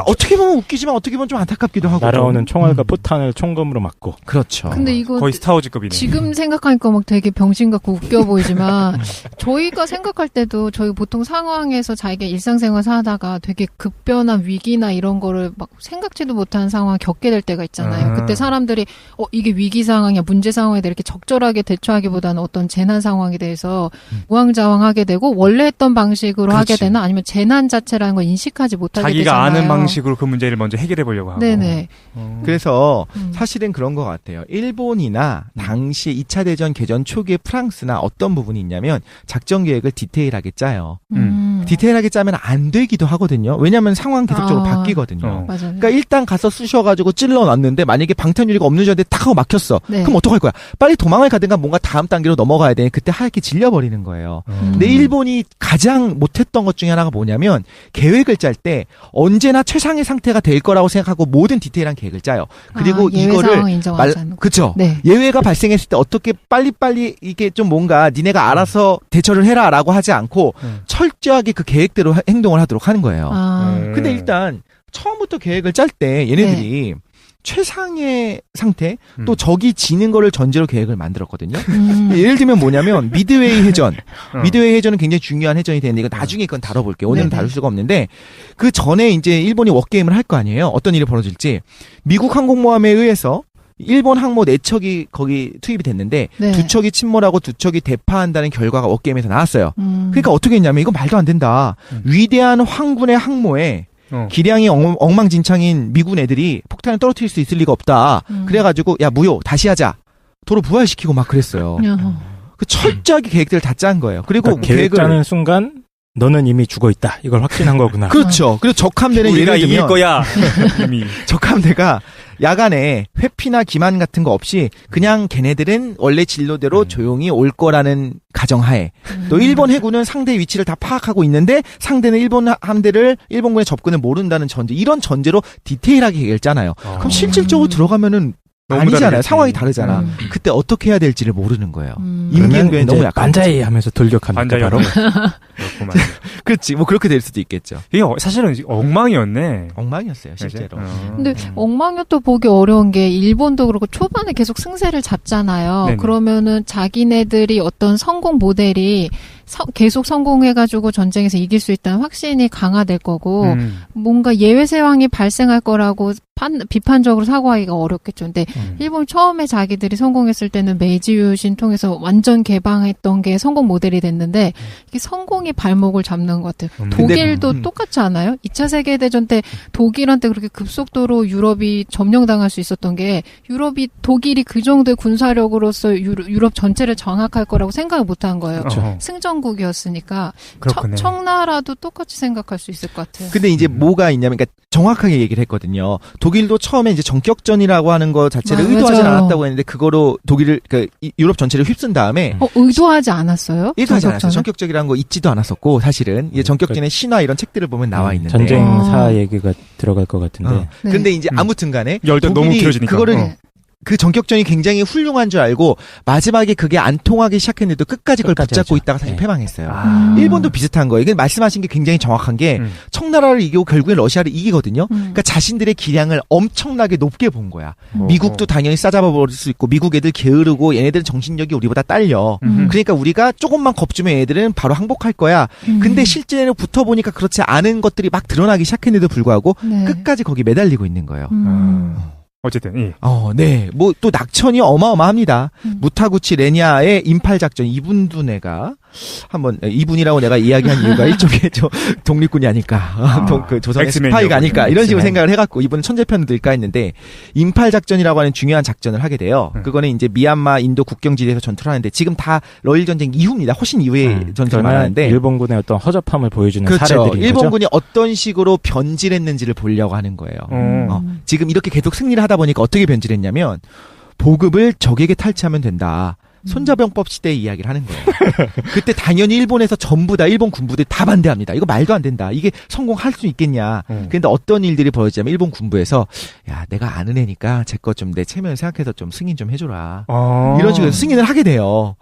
어떻게 보면 웃기지만 어떻게 보면 좀 안타깝기도 하고. 날아오는 총알과 포탄을 총검으로 맞고. 그렇죠. 근데 이거 거의 스타워즈급이네. 지금 생각하니까 막 되게 병신 같고 웃겨 보이지만 저희가 생각할 때도 저희 보통 상황에서 자기가 일상생활 사다가 되게 급변한 위기나 이런 거를 막 생각지도 못한 상황 겪게 될 때가 있잖아요. 그때 사람들이 이게 위기 상황이야, 문제 상황에 대해 이렇게 적절하게 대처하기보다는 어떤 재난 상황에 대해서 우왕좌왕하게 되고 원래 했던 방식으로 하게 되나 아니면 재난 자체라는 걸 인식하지 못하게 자기가 되잖아요. 아는 방식으로 그 문제를 먼저 해결해 보려고 하고. 네네. 그래서 사실은 그런 것 같아요. 일본이나 당시 2차 대전 개전 초기의 프랑스나 어떤 부분이 있냐면 작전 계획을 디테일하게 짜요. 디테일하게 짜면 안 되기도 하거든요. 왜냐하면 상황 계속적으로 바뀌거든요. 맞아요. 그러니까 일단 가서 쑤셔가지고 찔러놨는데 만약에 방탄유리가 없는 줄 알았는데 탁 하고 막혔어. 네. 그럼 어떡할 거야? 빨리 도망을 가든가 뭔가 다음 단계로 넘어가야 돼. 그때 하얗게 질려버리는 거예요. 근데 일본이 가장 못했던 것 중에 하나가 뭐냐면 계획을 짤 때 언제나 최상의 상태가 될 거라고 생각하고 모든 디테일한 계획을 짜요. 그리고 예외 이거를 상황 인정하지 않고. 그쵸? 네. 예외가 발생했을 때 어떻게 빨리빨리 이게 좀 뭔가 니네가 알아서 대처를 해라라고 하지 않고 철저하게 그 계획대로 행동을 하도록 하는 거예요. 근데 일단 처음부터 계획을 짤 때 얘네들이 최상의 상태 또 적이 지는 거를 전제로 계획을 만들었거든요. 예를 들면 뭐냐면 미드웨이 해전. 미드웨이 해전은 굉장히 중요한 해전이 되는데 이거 나중에 그건 다뤄볼게요. 오늘은 다룰 수가 없는데 그 전에 이제 일본이 워게임을 할 거 아니에요. 어떤 일이 벌어질지. 미국 항공모함에 의해서 일본 항모 4척이 거기 투입이 됐는데 2척이 침몰하고 2척이 대파한다는 결과가 워게임에서 나왔어요. 그러니까 어떻게 했냐면 이건 말도 안 된다. 위대한 황군의 항모에 기량이 엉망진창인 미군 애들이 폭탄을 떨어뜨릴 수 있을 리가 없다. 그래가지고 야 무효 다시 하자. 도로 부활시키고 막 그랬어요. 그 철저하게 계획들을 다 짠 거예요. 그리고 그러니까 계획 짜는 순간 너는 이미 죽어 있다. 이걸 확신한 거구나. 그렇죠. 그리고 적함대는 우리가 예를 이길 들면 거야. 이미 적함대가 야간에 회피나 기만 같은 거 없이 그냥 걔네들은 원래 진로대로 조용히 올 거라는 가정하에 또 일본 해군은 상대 위치를 다 파악하고 있는데 상대는 일본 함대를 일본군의 접근을 모른다는 전제 이런 전제로 디테일하게 계획을 짜나요. 그럼 실질적으로 들어가면은 아니잖아요. 다르겠지. 상황이 다르잖아. 그때 어떻게 해야 될지를 모르는 거예요. 그러면 임기응변이 너무 약간. 반자이 하면서 돌격합니다. 반자이 바로. 그렇구만. 그렇지. 뭐 그렇게 될 수도 있겠죠. 이게 사실은 엉망이었네. 엉망이었어요, 실제로. 근데 엉망이었도 보기 어려운 게 일본도 그렇고 초반에 계속 승세를 잡잖아요. 네네. 그러면은 자기네들이 어떤 성공 모델이 계속 성공해가지고 전쟁에서 이길 수 있다는 확신이 강화될 거고 뭔가 예외 상황이 발생할 거라고 비판적으로 사고하기가 어렵겠죠. 근데 일본 처음에 자기들이 성공했을 때는 메이지 유신 통해서 완전 개방했던 게 성공 모델이 됐는데 이게 성공이 발목을 잡는 것 같아요. 독일도 똑같지 않아요? 2차 세계대전 때 독일한테 그렇게 급속도로 유럽이 점령당할 수 있었던 게 독일이 그 정도의 군사력으로서 유럽 전체를 장악할 거라고 생각을 못한 거예요. 승전국이었으니까 청나라도 똑같이 생각할 수 있을 것 같아요. 근데 이제 뭐가 있냐면 그러니까 정확하게 얘기를 했거든요. 독일도 처음에 이제 전격전이라고 하는 거 자체를 의도하지 맞아요. 않았다고 했는데 그거로 독일을 유럽 전체를 휩쓴 다음에 의도하지 않았어요? 의도하지 않았어요. 전격전은? 전격적이라는 거 있지도 않았었고 사실은 이게 전격전의 신화 이런 책들을 보면 나와 있는데 전쟁사 얘기가 들어갈 것 같은데. 네. 근데 이제 아무튼간에 열전 너무 길어지니까. 그거를 그 전격전이 굉장히 훌륭한 줄 알고 마지막에 그게 안 통하기 시작했는데도 끝까지 그걸 끝까지 붙잡고 하죠. 있다가 사실 네. 패망했어요. 아. 일본도 비슷한 거예요. 이게 말씀하신 게 굉장히 정확한 게 청나라를 이기고 결국엔 러시아를 이기거든요. 그러니까 자신들의 기량을 엄청나게 높게 본 거야. 미국도 당연히 싸잡아 버릴 수 있고 미국 애들 게으르고 얘네들은 정신력이 우리보다 딸려. 그러니까 우리가 조금만 겁주면 얘들은 바로 항복할 거야. 근데 실제로 붙어보니까 그렇지 않은 것들이 막 드러나기 시작했는데도 불구하고 네. 끝까지 거기 매달리고 있는 거예요. 어쨌든, 예. 네. 뭐 또 낙천이 어마어마합니다. 무타구치 레니아의 인팔작전 이분도 내가 한번 이분이라고 내가 이야기한 이유가 일종의 독립군이 아닐까. 그 조선의 엑스맨이요. 스파이가 아닐까. 이런 식으로 엑스맨. 생각을 해갖고 이분은 천재편을 들까 했는데 인팔작전이라고 하는 중요한 작전을 하게 돼요. 그거는 이제 미얀마 인도 국경지대에서 전투를 하는데 지금 다 러일 전쟁 이후입니다. 훨씬 이후에 전투를 말하는데 일본군의 어떤 허접함을 보여주는 그렇죠. 사례들인 일본군이 어떤 식으로 변질했는지를 보려고 하는 거예요. 지금 이렇게 계속 승리를 하다 보니까 어떻게 변질했냐면 보급을 적에게 탈취하면 된다. 손자병법 시대의 이야기를 하는 거예요. 그때 당연히 일본에서 전부 다 일본 군부들이 다 반대합니다. 이거 말도 안 된다. 이게 성공할 수 있겠냐. 그런데 어떤 일들이 벌어지냐면 일본 군부에서 야 내가 아는 애니까 제 거 좀 내 체면 생각해서 좀 승인 좀 해줘라. 이런 식으로 승인을 하게 돼요.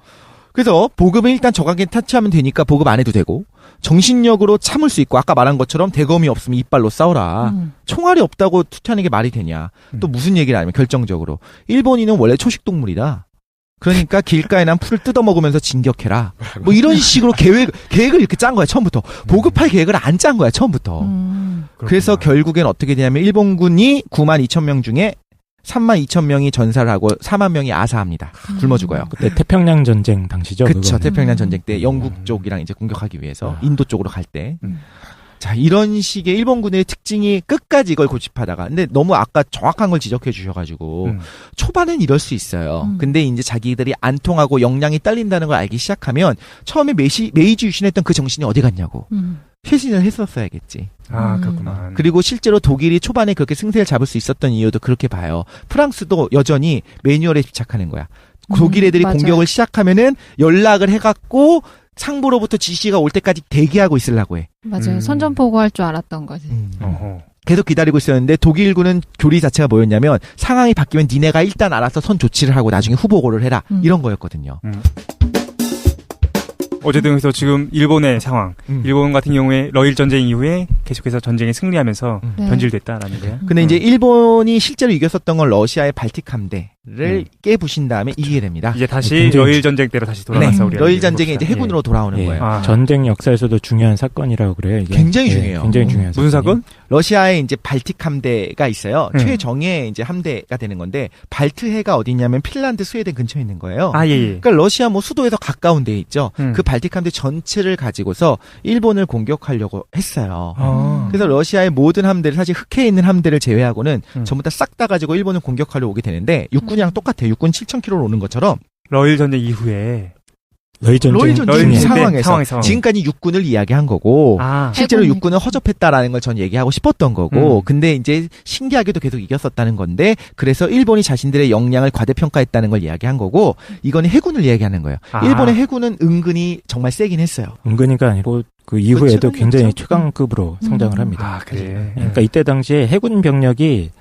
그래서 보급은 일단 적에게 탈취하면 되니까 보급 안 해도 되고 정신력으로 참을 수 있고 아까 말한 것처럼 대검이 없으면 이빨로 싸워라. 총알이 없다고 투퇴하는 게 말이 되냐. 또 무슨 얘기를 하냐면 결정적으로 일본인은 원래 초식동물이다. 그러니까 길가에 난 풀을 뜯어먹으면서 진격해라. 뭐 이런 식으로 계획을 이렇게 짠 거야 처음부터. 보급할 계획을 안 짠 거야 처음부터. 그래서 결국엔 어떻게 되냐면 일본군이 92,000명 중에 32,000명이 전사를 하고 4만 명이 아사합니다. 굶어 죽어요. 그때 태평양 전쟁 당시죠. 그쵸. 그거는. 태평양 전쟁 때 영국 쪽이랑 이제 공격하기 위해서 인도 쪽으로 갈 때. 자, 이런 식의 일본군의 특징이 끝까지 이걸 고집하다가. 근데 너무 아까 정확한 걸 지적해 주셔가지고 초반엔 이럴 수 있어요. 근데 이제 자기들이 안 통하고 역량이 딸린다는 걸 알기 시작하면 처음에 메이지 유신했던 그 정신이 어디 갔냐고. 회신을 했었어야겠지. 그렇구만. 그리고 실제로 독일이 초반에 그렇게 승세를 잡을 수 있었던 이유도 그렇게 봐요. 프랑스도 여전히 매뉴얼에 집착하는 거야. 독일 애들이 맞아요. 공격을 시작하면은 연락을 해갖고 상부로부터 지시가 올 때까지 대기하고 있으려고 해. 맞아요. 선전포고 할 줄 알았던 거지. 계속 기다리고 있었는데 독일군은 교리 자체가 뭐였냐면 상황이 바뀌면 니네가 일단 알아서 선 조치를 하고 나중에 후보고를 해라. 이런 거였거든요. 어쨌든 그래서 지금 일본의 상황, 일본 같은 경우에 러일 전쟁 이후에 계속해서 전쟁에 승리하면서 네. 변질됐다라는 거예요. 근데 이제 일본이 실제로 이겼었던 건 러시아의 발틱 함대를 깨부신 다음에 이기게 됩니다. 이제 다시 굉장히 러일 전쟁 때로 다시 돌아가서 우리 러일 전쟁에 이제 해군으로 돌아오는 예. 거예요. 전쟁 역사에서도 중요한 사건이라고 그래요. 이게. 굉장히 예, 중요해요. 굉장히 중요한 무슨 사건? 러시아의 이제 발틱 함대가 있어요. 최정예 이제 함대가 되는 건데 발트해가 어디냐면 핀란드, 스웨덴 근처에 있는 거예요. 예. 그러니까 러시아 뭐 수도에서 가까운 데에 있죠. 그 발틱 함대 전체를 가지고서 일본을 공격하려고 했어요. 그래서 러시아의 모든 함대를 사실 흑해에 있는 함대를 제외하고는 전부 다 싹 다 가지고 일본을 공격하려 오게 되는데 육군이랑 똑같아요. 육군 7,000km로 오는 것처럼 러일 전쟁 이후에 러일 전쟁 러일 상황에서 상황. 지금까지 육군을 이야기한 거고 실제로 해군. 육군은 허접했다라는 걸 전 얘기하고 싶었던 거고 근데 이제 신기하게도 계속 이겼었다는 건데 그래서 일본이 자신들의 역량을 과대평가했다는 걸 이야기한 거고 이거는 해군을 이야기하는 거예요. 일본의 해군은 은근히 정말 세긴 했어요. 은근히가 아니고 그 이후에도 최근이었죠? 굉장히 최강급으로 성장을 합니다. 그래. 그러니까 이때 당시에 해군 병력이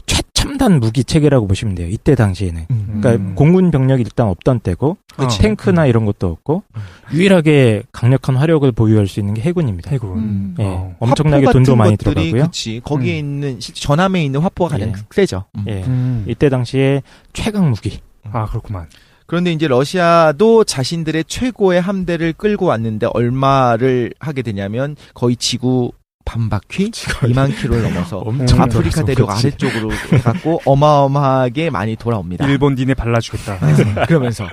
최첨단 무기 체계라고 보시면 돼요. 이때 당시에는. 그러니까 공군 병력이 일단 없던 때고 탱크나 이런 것도 없고 유일하게 강력한 화력을 보유할 수 있는 게 해군입니다. 해군. 예. 엄청나게 화포 돈도 같은 많이 것들이, 들어가고요. 그치. 거기에 있는 전함에 있는 화포가 가장 예. 세죠. 예. 이때 당시에 최강 무기. 그렇구만. 그런데 이제 러시아도 자신들의 최고의 함대를 끌고 왔는데 얼마를 하게 되냐면 거의 지구 반바퀴 2만 킬로를 넘어서 엄청 아프리카 대륙 아래쪽으로 해갖고 어마어마하게 많이 돌아옵니다. 일본 니네 발라주겠다. 그러면서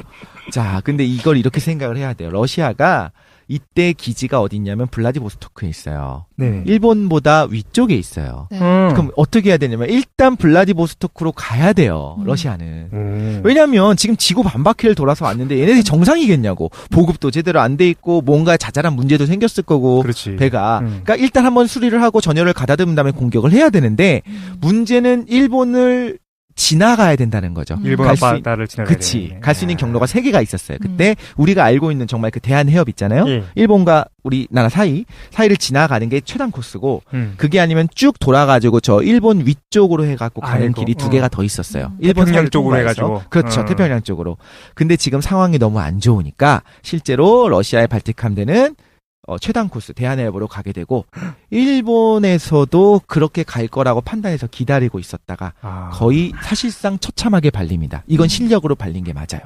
자 근데 이걸 이렇게 생각을 해야 돼요. 러시아가 이때 기지가 어디 있냐면 블라디보스토크에 있어요. 네. 일본보다 위쪽에 있어요. 네. 그럼 어떻게 해야 되냐면 일단 블라디보스토크로 가야 돼요. 러시아는. 왜냐면 지금 지구 반바퀴를 돌아서 왔는데 얘네들이 정상이겠냐고. 보급도 제대로 안 돼 있고 뭔가 자잘한 문제도 생겼을 거고 그렇지. 배가. 그러니까 일단 한번 수리를 하고 전열을 가다듬은 다음에 공격을 해야 되는데 문제는 일본을 지나가야 된다는 거죠. 일본 앞바다를 지나가야 그치. 되는데. 갈 수 있는 경로가 3개가 있었어요. 그때 우리가 알고 있는 정말 그 대한해협 있잖아요. 예. 일본과 우리나라 사이를 지나가는 게 최단 코스고 그게 아니면 쭉 돌아가지고 저 일본 위쪽으로 해갖고 가는 아이고, 길이 2개가 더 있었어요. 태평양 사이를 쪽으로 통과해서. 해가지고. 그렇죠. 태평양 쪽으로. 근데 지금 상황이 너무 안 좋으니까 실제로 러시아의 발틱 함대는 최단 코스 대한해협으로 가게 되고 일본에서도 그렇게 갈 거라고 판단해서 기다리고 있었다가 거의 사실상 처참하게 발립니다. 이건 실력으로 발린 게 맞아요.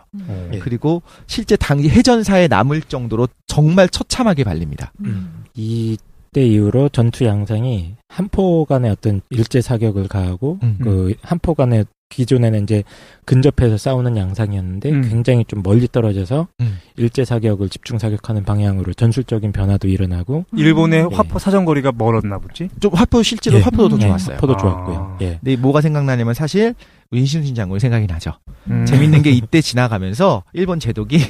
예. 그리고 실제 당시 해전사에 남을 정도로 정말 처참하게 발립니다. 이때 이후로 전투 양상이 한포 간의 어떤 일제 사격을 가하고 그 한포 간의 기존에는 이제 근접해서 싸우는 양상이었는데 굉장히 좀 멀리 떨어져서 일제 사격을 집중 사격하는 방향으로 전술적인 변화도 일어나고 일본의 예. 화포 사정거리가 멀었나 보지? 좀 실제로 예. 화포도 더 예, 좋았어요. 화포도 좋았고요. 예. 근데 뭐가 생각나냐면 사실 이순신 장군이 생각이 나죠. 재밌는 게 이때 지나가면서 일본 제독이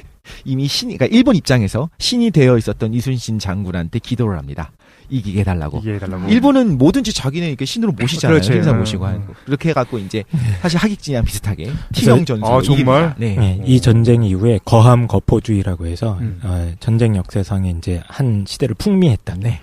이미 그러니까 일본 입장에서 신이 되어 있었던 이순신 장군한테 기도를 합니다. 이기게 해달라고. 일본은 뭐든지 자기는 이렇게 신으로 모시잖아요. 그렇지. 행사 모시고 하고. 그렇게 해갖고 이제 사실 하객진이랑 비슷하게 T형 전술. 정말? 네. 네, 이 전쟁 이후에 거함 거포주의라고 해서 전쟁 역사상에 이제 한 시대를 풍미했다. 네.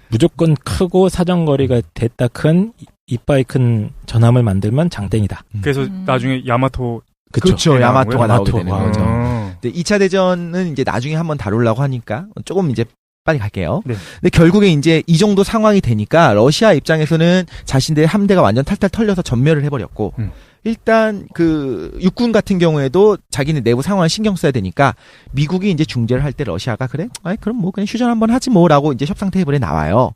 무조건 크고 사정거리가 됐다 큰 이빠이 큰 전함을 만들면 장땡이다. 그래서 나중에 야마토 그렇죠. 야마토가 나오게 되는 야마토가. 거죠. 근데 2차 대전은 이제 나중에 한번 다루려고 하니까 조금 이제 빨리 갈게요. 네. 근데 결국에 이제 이 정도 상황이 되니까 러시아 입장에서는 자신들의 함대가 완전 탈탈 털려서 전멸을 해버렸고 일단 그 육군 같은 경우에도 자기네 내부 상황을 신경 써야 되니까 미국이 이제 중재를 할 때 러시아가 그래? 아이 그럼 뭐 그냥 휴전 한번 하지 뭐라고 이제 협상 테이블에 나와요.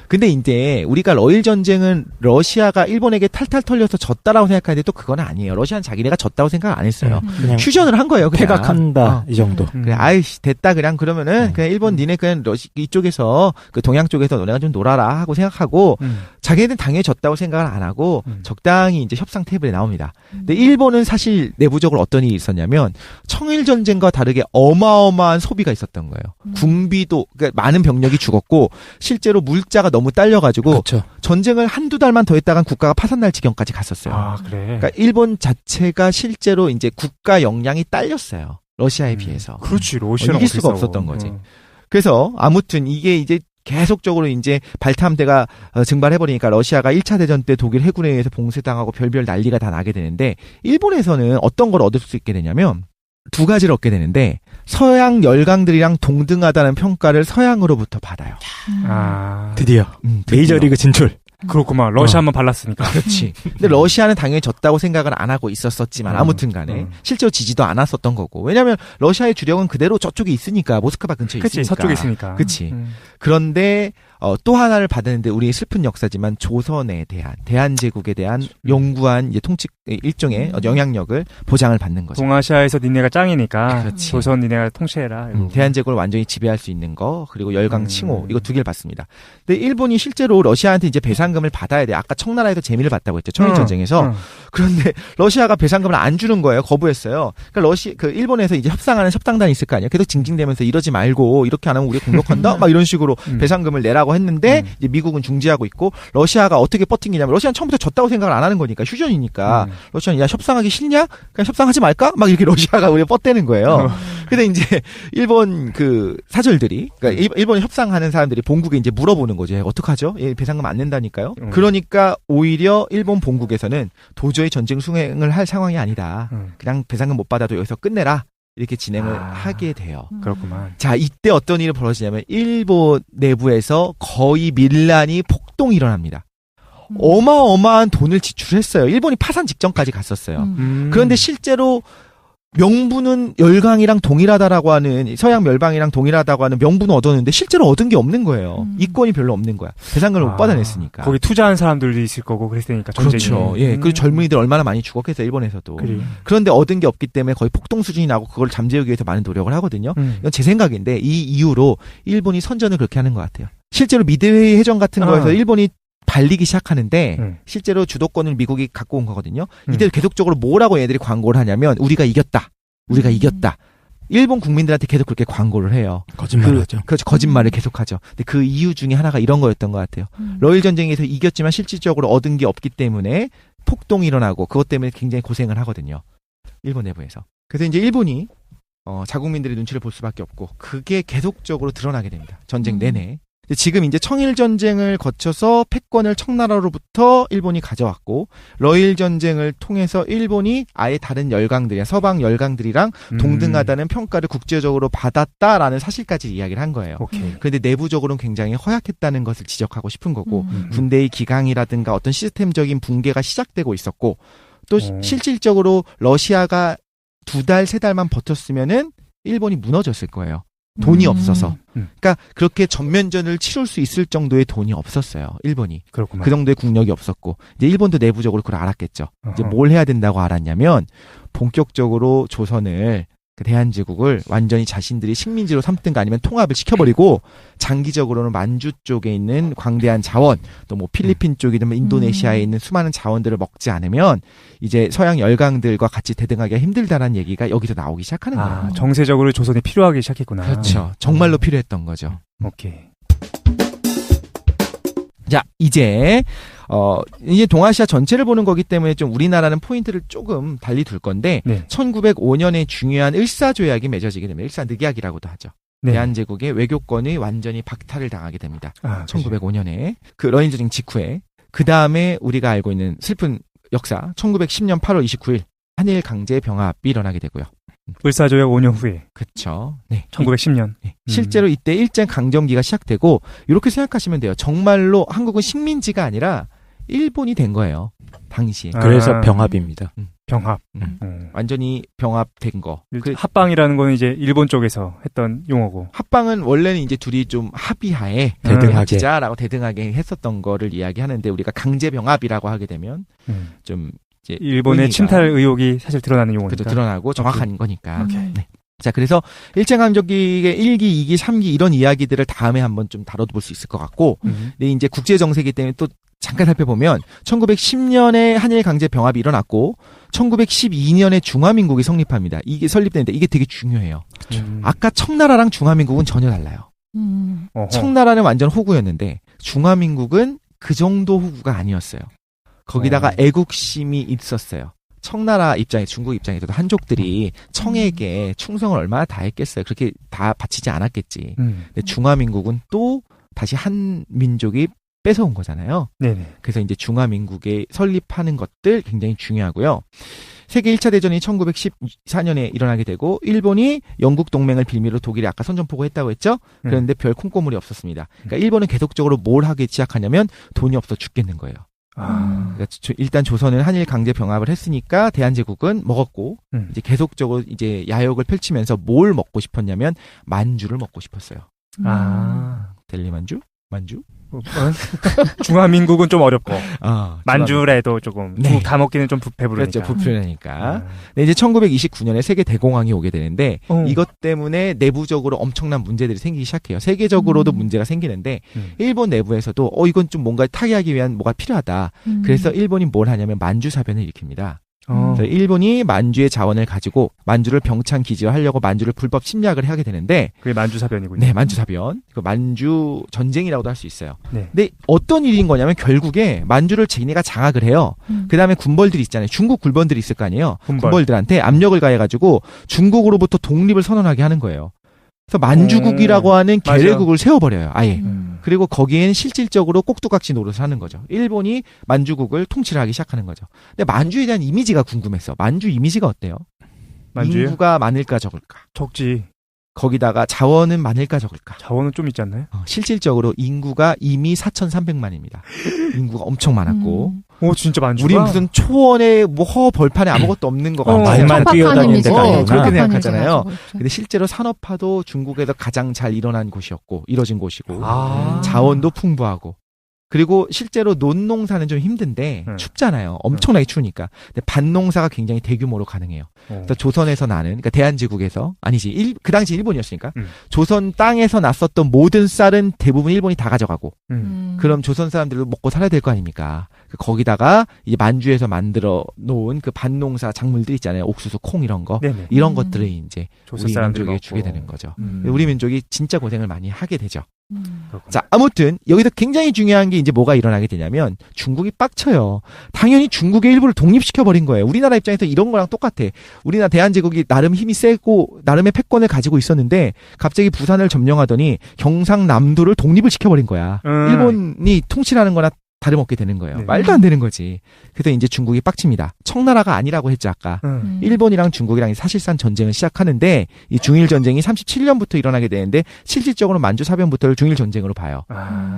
근데 이제 우리가 러일 전쟁은 러시아가 일본에게 탈탈 털려서 졌다라고 생각하는데 또 그건 아니에요. 러시아는 자기네가 졌다고 생각을 안 했어요. 그냥 휴전을 한 거예요. 그냥. 폐각한다 이 정도. 그래, 아이씨 됐다 그러면은 그냥 일본 니네 그냥 이쪽에서 그 동양 쪽에서 너네가 좀 놀아라 하고 생각하고 자기네는 당연히 졌다고 생각을 안 하고 적당히 이제 협상 테이블에 나옵니다. 근데 일본은 사실 내부적으로 어떤 일이 있었냐면 청일 전쟁과 다르게 어마어마한 소비가 있었던 거예요. 군비도 그러니까 많은 병력이 죽었고 실제로 물자가 너무 딸려가지고 그렇죠. 전쟁을 한두 달만 더 했다간 국가가 파산날 지경까지 갔었어요. 아, 그래. 그러니까 일본 자체가 실제로 이제 국가 역량이 딸렸어요. 러시아에 비해서. 그렇지. 러시아는 이길 수가 없었던 거지. 그래서 아무튼 이게 이제 계속적으로 이제 발탐대가 증발해버리니까 러시아가 1차 대전 때 독일 해군에 의해서 봉쇄당하고 별별 난리가 다 나게 되는데 일본에서는 어떤 걸 얻을 수 있게 되냐면 두 가지를 얻게 되는데 서양 열강들이랑 동등하다는 평가를 서양으로부터 받아요. 드디어 메이저리그 진출. 그렇구만. 러시아 한번 발랐으니까. 그렇지. 근데 러시아는 당연히 졌다고 생각은 안 하고 있었지만 아무튼 간에 실제로 지지도 않았었던 거고. 왜냐하면 러시아의 주력은 그대로 저쪽에 있으니까 모스크바 근처에 그치, 있으니까. 서쪽에 있으니까. 그치. 그런데 또 하나를 받았는데 우리의 슬픈 역사지만 조선에 대한 대한제국에 대한 영구한 이제 통치 일종의 영향력을 보장을 받는 거죠. 동아시아에서 니네가 짱이니까 그렇지. 조선 니네가 통치해라. 대한제국을 완전히 지배할 수 있는 거 그리고 열강 칭호 이거 두 개를 받습니다. 근데 일본이 실제로 러시아한테 이제 배상금을 받아야 돼. 아까 청나라에서 재미를 봤다고 했죠. 청일 전쟁에서. 그런데 러시아가 배상금을 안 주는 거예요. 거부했어요. 그러니까 일본에서 이제 협상하는 협상단이 있을 거 아니에요. 계속 징징대면서 이러지 말고 이렇게 안 하면 우리 공격한다. 막 이런 식으로 배상금을 내라고 했는데 이제 미국은 중지하고 있고 러시아가 어떻게 버팅기냐면 러시아는 처음부터 졌다고 생각을 안 하는 거니까 휴전이니까 러시아는 야 협상하기 싫냐? 그냥 협상하지 말까? 막 이렇게 러시아가 우리 뻗대는 거예요. 근데 이제 일본 그 사절들이 그러니까 일본 협상하는 사람들이 본국에 이제 물어보는 거죠. 어떡하죠? 예, 배상금 안 낸다니까요. 그러니까 오히려 일본 본국에서는 도저히 전쟁 수행을 할 상황이 아니다. 그냥 배상금 못 받아도 여기서 끝내라. 이렇게 진행을 하게 돼요. 그렇구만. 자, 이때 어떤 일이 벌어지냐면 일본 내부에서 거의 밀란이 폭동이 일어납니다. 어마어마한 돈을 지출했어요. 일본이 파산 직전까지 갔었어요. 그런데 실제로 명분은 열강이랑 동일하다라고 하는 서양 멸방이랑 동일하다고 하는 명분을 얻었는데 실제로 얻은 게 없는 거예요. 이권이 별로 없는 거야. 배상금을 못 받아냈으니까. 거기 투자한 사람들도 있을 거고 그랬으니까 전쟁이. 그렇죠. 예, 그 젊은이들 얼마나 많이 죽었겠어요, 일본에서도. 그래요. 그런데 얻은 게 없기 때문에 거의 폭동 수준이 나고 그걸 잠재우기 위해서 많은 노력을 하거든요. 이건 제 생각인데 이 이유로 일본이 선전을 그렇게 하는 것 같아요. 실제로 미드웨이 해전 같은 거에서 일본이 발리기 시작하는데 실제로 주도권을 미국이 갖고 온 거거든요. 이때 계속적으로 뭐라고 얘들이 광고를 하냐면 우리가 이겼다. 우리가 이겼다. 일본 국민들한테 계속 그렇게 광고를 해요. 거짓말을 하죠. 그렇죠. 거짓말을 계속하죠. 근데 그 이유 중에 하나가 이런 거였던 것 같아요. 러일 전쟁에서 이겼지만 실질적으로 얻은 게 없기 때문에 폭동이 일어나고 그것 때문에 굉장히 고생을 하거든요. 일본 내부에서. 그래서 이제 일본이 자국민들의 눈치를 볼 수밖에 없고 그게 계속적으로 드러나게 됩니다. 전쟁 내내. 지금 이제 청일 전쟁을 거쳐서 패권을 청나라로부터 일본이 가져왔고 러일 전쟁을 통해서 일본이 아예 다른 열강들이야 서방 열강들이랑 동등하다는 평가를 국제적으로 받았다라는 사실까지 이야기를 한 거예요. 그런데 내부적으로는 굉장히 허약했다는 것을 지적하고 싶은 거고 군대의 기강이라든가 어떤 시스템적인 붕괴가 시작되고 있었고 또 실질적으로 러시아가 2달, 3달만 버텼으면은 일본이 무너졌을 거예요. 돈이 없어서. 그러니까 그렇게 전면전을 치룰 수 있을 정도의 돈이 없었어요. 일본이. 그렇구만. 그 정도의 국력이 없었고 이제 일본도 내부적으로 그걸 알았겠죠. 이제 뭘 해야 된다고 알았냐면 본격적으로 조선을 그 대한제국을 완전히 자신들이 식민지로 삼든가 아니면 통합을 시켜버리고 장기적으로는 만주 쪽에 있는 광대한 자원 또 뭐 필리핀 쪽이든 인도네시아에 있는 수많은 자원들을 먹지 않으면 이제 서양 열강들과 같이 대등하기가 힘들다라는 얘기가 여기서 나오기 시작하는 거예요. 정세적으로 조선이 필요하기 시작했구나. 그렇죠. 정말로 필요했던 거죠. 오케이. 자, 이제 동아시아 전체를 보는 거기 때문에 좀 우리나라는 포인트를 조금 달리 둘 건데 1905년에 중요한 을사조약이 맺어지게 됩니다. 을사늑약이라고도 하죠. 대한제국의 외교권이 완전히 박탈을 당하게 됩니다. 1905년에 그 러일 전쟁 직후에 그 다음에 우리가 알고 있는 슬픈 역사 1910년 8월 29일 한일 강제 병합이 일어나게 되고요. 을사조약 5년 후에. 그렇죠. 네. 1910년. 실제로 이때 일제 강점기가 시작되고 이렇게 생각하시면 돼요. 정말로 한국은 식민지가 아니라 일본이 된 거예요. 당시에. 그래서 병합입니다. 병합. 완전히 병합된 거. 합방이라는 거는 이제 일본 쪽에서 했던 용어고. 합방은 원래는 이제 둘이 좀 합의하에 대등하게 자라고 대등하게 했었던 거를 이야기하는데 우리가 강제 병합이라고 하게 되면 좀 이제 일본의 침탈 의혹이 사실 드러나는 용어니까. 그렇죠. 드러나고 정확한 거니까. 네. 자, 그래서 일제강점기의 1기, 2기, 3기 이런 이야기들을 다음에 한번 좀 다뤄볼 수 있을 것 같고 근데 이제 국제정세기 때문에 또 잠깐 살펴보면 1910년에 한일 강제 병합이 일어났고 1912년에 중화민국이 성립합니다. 이게 설립되는데 이게 되게 중요해요. 아까 청나라랑 중화민국은 전혀 달라요. 청나라는 완전 호구였는데 중화민국은 그 정도 호구가 아니었어요. 거기다가 애국심이 있었어요. 청나라 입장에 중국 입장에서도 한족들이 청에게 충성을 얼마나 다했겠어요. 그렇게 다 바치지 않았겠지. 근데 중화민국은 또 다시 한 민족이 뺏어온 거잖아요. 네네. 그래서 이제 중화민국에 설립하는 것들 굉장히 중요하고요. 세계 1차 대전이 1914년에 일어나게 되고 일본이 영국 동맹을 빌미로 독일이 아까 선전포고 했다고 했죠. 그런데 별 콩고물이 없었습니다. 그러니까 일본은 계속적으로 뭘 하기 시작하냐면 돈이 없어 죽겠는 거예요. 그러니까 일단 조선은 한일 강제 병합을 했으니까 대한제국은 먹었고 이제 계속적으로 이제 야욕을 펼치면서 뭘 먹고 싶었냐면 만주를 먹고 싶었어요. 델리만주? 만주? 중화민국은 좀 어렵고 만주래도 조금 다 먹기는 좀 배부르니까. 그렇죠. 불편하니까. 네, 이제 1929년에 세계 대공황이 오게 되는데 이것 때문에 내부적으로 엄청난 문제들이 생기기 시작해요. 세계적으로도 문제가 생기는데 일본 내부에서도 이건 좀 뭔가 타개하기 위한 뭐가 필요하다. 그래서 일본이 뭘 하냐면 만주사변을 일으킵니다. 일본이 만주의 자원을 가지고 만주를 병창 기지로 하려고 만주를 불법 침략을 하게 되는데 그게 만주사변이군요. 네, 만주사변. 그 만주 전쟁이라고도 할 수 있어요. 네. 근데 어떤 일인 거냐면 결국에 만주를 자기네가 장악을 해요. 그다음에 군벌들이 있잖아요. 중국 군벌들이 있을 거 아니에요. 군벌들한테 압력을 가해가지고 중국으로부터 독립을 선언하게 하는 거예요. 그래서 만주국이라고 하는 계례국을 세워버려요. 아예. 그리고 거기엔 실질적으로 꼭두각시 노릇을 하는 거죠. 일본이 만주국을 통치를 하기 시작하는 거죠. 근데 만주에 대한 이미지가 궁금했어. 만주 이미지가 어때요? 만주요? 인구가 많을까 적을까? 적지. 거기다가 자원은 많을까 적을까? 자원은 좀 있지 않나요? 실질적으로 인구가 이미 4,300만입니다. 인구가 엄청 많았고 진짜 만주가? 우리 무슨 초원에 뭐 벌판에 아무것도 없는 것 같아요. 말만 뛰어다니는 데가 아니구나. 그렇게 생각하잖아요. 그렇죠. 근데 실제로 산업화도 중국에서 가장 잘 일어난 곳이었고 이뤄진 곳이고 아. 자원도 풍부하고 그리고 실제로 논농사는 좀 힘든데 춥잖아요. 엄청나게 추우니까. 근데 밭농사가 굉장히 대규모로 가능해요. 그래서 조선에서 나는 그러니까 대한제국에서 아니지 그 당시 일본이었으니까 조선 땅에서 났었던 모든 쌀은 대부분 일본이 다 가져가고 그럼 조선 사람들도 먹고 살아야 될 거 아닙니까? 거기다가 이제 만주에서 만들어 놓은 그 밭농사 작물들 있잖아요. 옥수수, 콩 이런 거. 네네. 이런 것들을 이제 조선 우리 사람들이 민족에게 먹고. 주게 되는 거죠. 우리 민족이 진짜 고생을 많이 하게 되죠. 그렇구나. 자, 아무튼 여기서 굉장히 중요한 게 이제 뭐가 일어나게 되냐면 중국이 빡쳐요. 당연히 중국의 일부를 독립시켜버린 거예요. 우리나라 입장에서 이런 거랑 똑같아. 우리나라 대한제국이 나름 힘이 세고 나름의 패권을 가지고 있었는데 갑자기 부산을 점령하더니 경상남도를 독립을 시켜버린 거야. 일본이 통치하는 거나 다름없게 되는 거예요. 네. 말도 안 되는 거지. 그래서 이제 중국이 빡칩니다. 청나라가 아니라고 했죠, 아까. 일본이랑 중국이랑 사실상 전쟁을 시작하는데 이 중일 전쟁이 37년부터 일어나게 되는데 실질적으로 만주 사변부터를 중일 전쟁으로 봐요.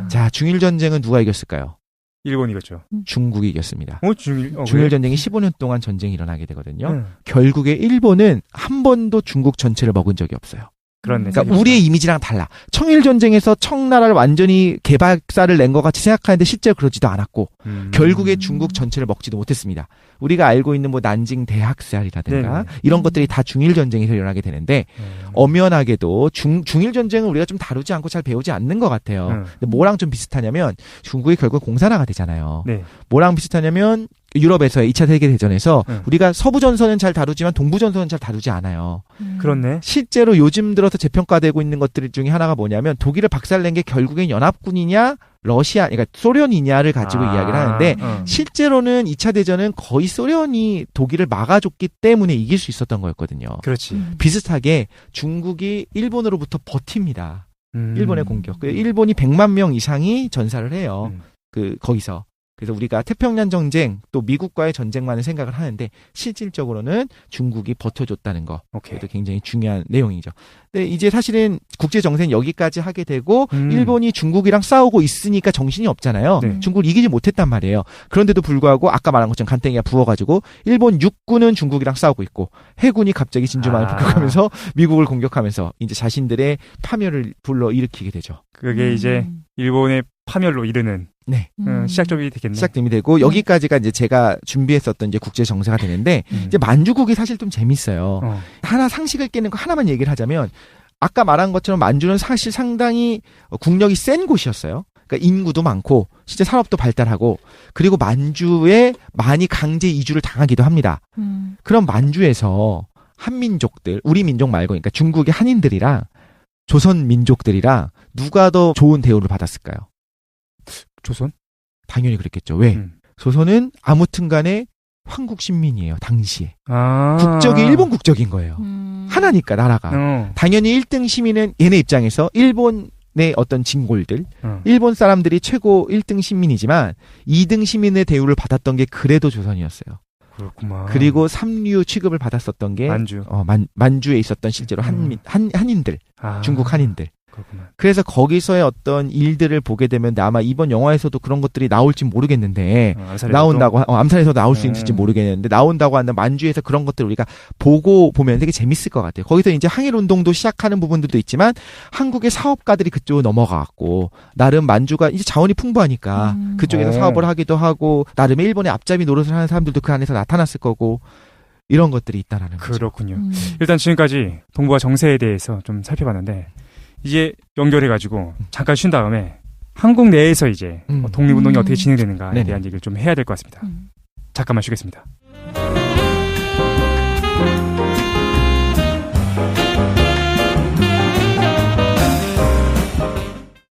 자, 중일 전쟁은 누가 이겼을까요? 일본이 이겼죠. 중국이 이겼습니다. 중일 중일 전쟁이 15년 동안 전쟁이 일어나게 되거든요. 결국에 일본은 한 번도 중국 전체를 먹은 적이 없어요. 그렇네. 그러니까 우리의 이미지랑 달라. 청일 전쟁에서 청나라를 완전히 개박살을 낸 것 같이 생각하는데 실제로 그러지도 않았고 결국에 중국 전체를 먹지도 못했습니다. 우리가 알고 있는 뭐 난징 대학살이라든가 네네. 이런 것들이 다 중일 전쟁에서 일어나게 되는데 엄연하게도 중일 전쟁은 우리가 좀 다루지 않고 잘 배우지 않는 것 같아요. 근데 뭐랑 좀 비슷하냐면 중국이 결국 공산화가 되잖아요. 네. 뭐랑 비슷하냐면 유럽에서의 2차 세계대전에서 우리가 서부전선은 잘 다루지만 동부전선은 잘 다루지 않아요. 그렇네. 실제로 요즘 들어서 재평가되고 있는 것들 중에 하나가 뭐냐면 독일을 박살낸 게 결국엔 연합군이냐 러시아, 그러니까 소련이냐를 가지고 이야기를 하는데 실제로는 2차 대전은 거의 소련이 독일을 막아줬기 때문에 이길 수 있었던 거였거든요. 그렇지. 비슷하게 중국이 일본으로부터 버팁니다. 일본의 공격. 일본이 100만 명 이상이 전사를 해요. 거기서. 그래서 우리가 태평양 전쟁 또 미국과의 전쟁만을 생각을 하는데 실질적으로는 중국이 버텨줬다는 거. 그것도 굉장히 중요한 내용이죠. 근데 이제 사실은 국제 정세는 여기까지 하게 되고 일본이 중국이랑 싸우고 있으니까 정신이 없잖아요. 네. 중국을 이기지 못했단 말이에요. 그런데도 불구하고 아까 말한 것처럼 간땡이가 부어가지고 일본 육군은 중국이랑 싸우고 있고 해군이 갑자기 진주만을 폭격하면서 미국을 공격하면서 이제 자신들의 파멸을 불러일으키게 되죠. 그게 이제 일본의 파멸로 이르는 네. 시작점이 되겠네. 시작점이 되고 여기까지가 이제 제가 준비했었던 이제 국제 정세가 되는데 이제 만주국이 사실 좀 재밌어요. 하나 상식을 깨는 거 하나만 얘기를 하자면 아까 말한 것처럼 만주는 사실 상당히 국력이 센 곳이었어요. 그러니까 인구도 많고 실제 산업도 발달하고 그리고 만주에 많이 강제 이주를 당하기도 합니다. 그럼 만주에서 한민족들, 우리 민족 말고 그러니까 중국의 한인들이랑 조선 민족들이랑 누가 더 좋은 대우를 받았을까요? 조선? 당연히 그랬겠죠. 왜? 조선은 아무튼 간에 황국 신민이에요. 당시에. 국적이 일본 국적인 거예요. 하나니까 나라가. 당연히 1등 시민은 얘네 입장에서 일본의 어떤 진골들, 일본 사람들이 최고 1등 시민이지만 2등 시민의 대우를 받았던 게 그래도 조선이었어요. 그렇구만. 그리고 삼류 취급을 받았었던 게 만주. 만주에 있었던 실제로 한인들, 중국 한인들. 그렇구만. 그래서 거기서의 어떤 일들을 보게 되면 아마 이번 영화에서도 그런 것들이 나올지 모르겠는데 나온다고 암살에서 나올 수 있을지 모르겠는데 나온다고 하는 만주에서 그런 것들 우리가 보고 보면 되게 재밌을 것 같아요. 거기서 이제 항일 운동도 시작하는 부분들도 있지만 한국의 사업가들이 그쪽으로 넘어가고 나름 만주가 이제 자원이 풍부하니까 그쪽에서 사업을 하기도 하고 나름의 일본의 앞잡이 노릇을 하는 사람들도 그 안에서 나타났을 거고 이런 것들이 있다라는 거죠. 그렇군요. 일단 지금까지 동북아 정세에 대해서 좀 살펴봤는데 이제 연결해가지고 잠깐 쉰 다음에 한국 내에서 이제 독립운동이 어떻게 진행되는가에 대한 얘기를 좀 해야 될 것 같습니다. 잠깐만 쉬겠습니다.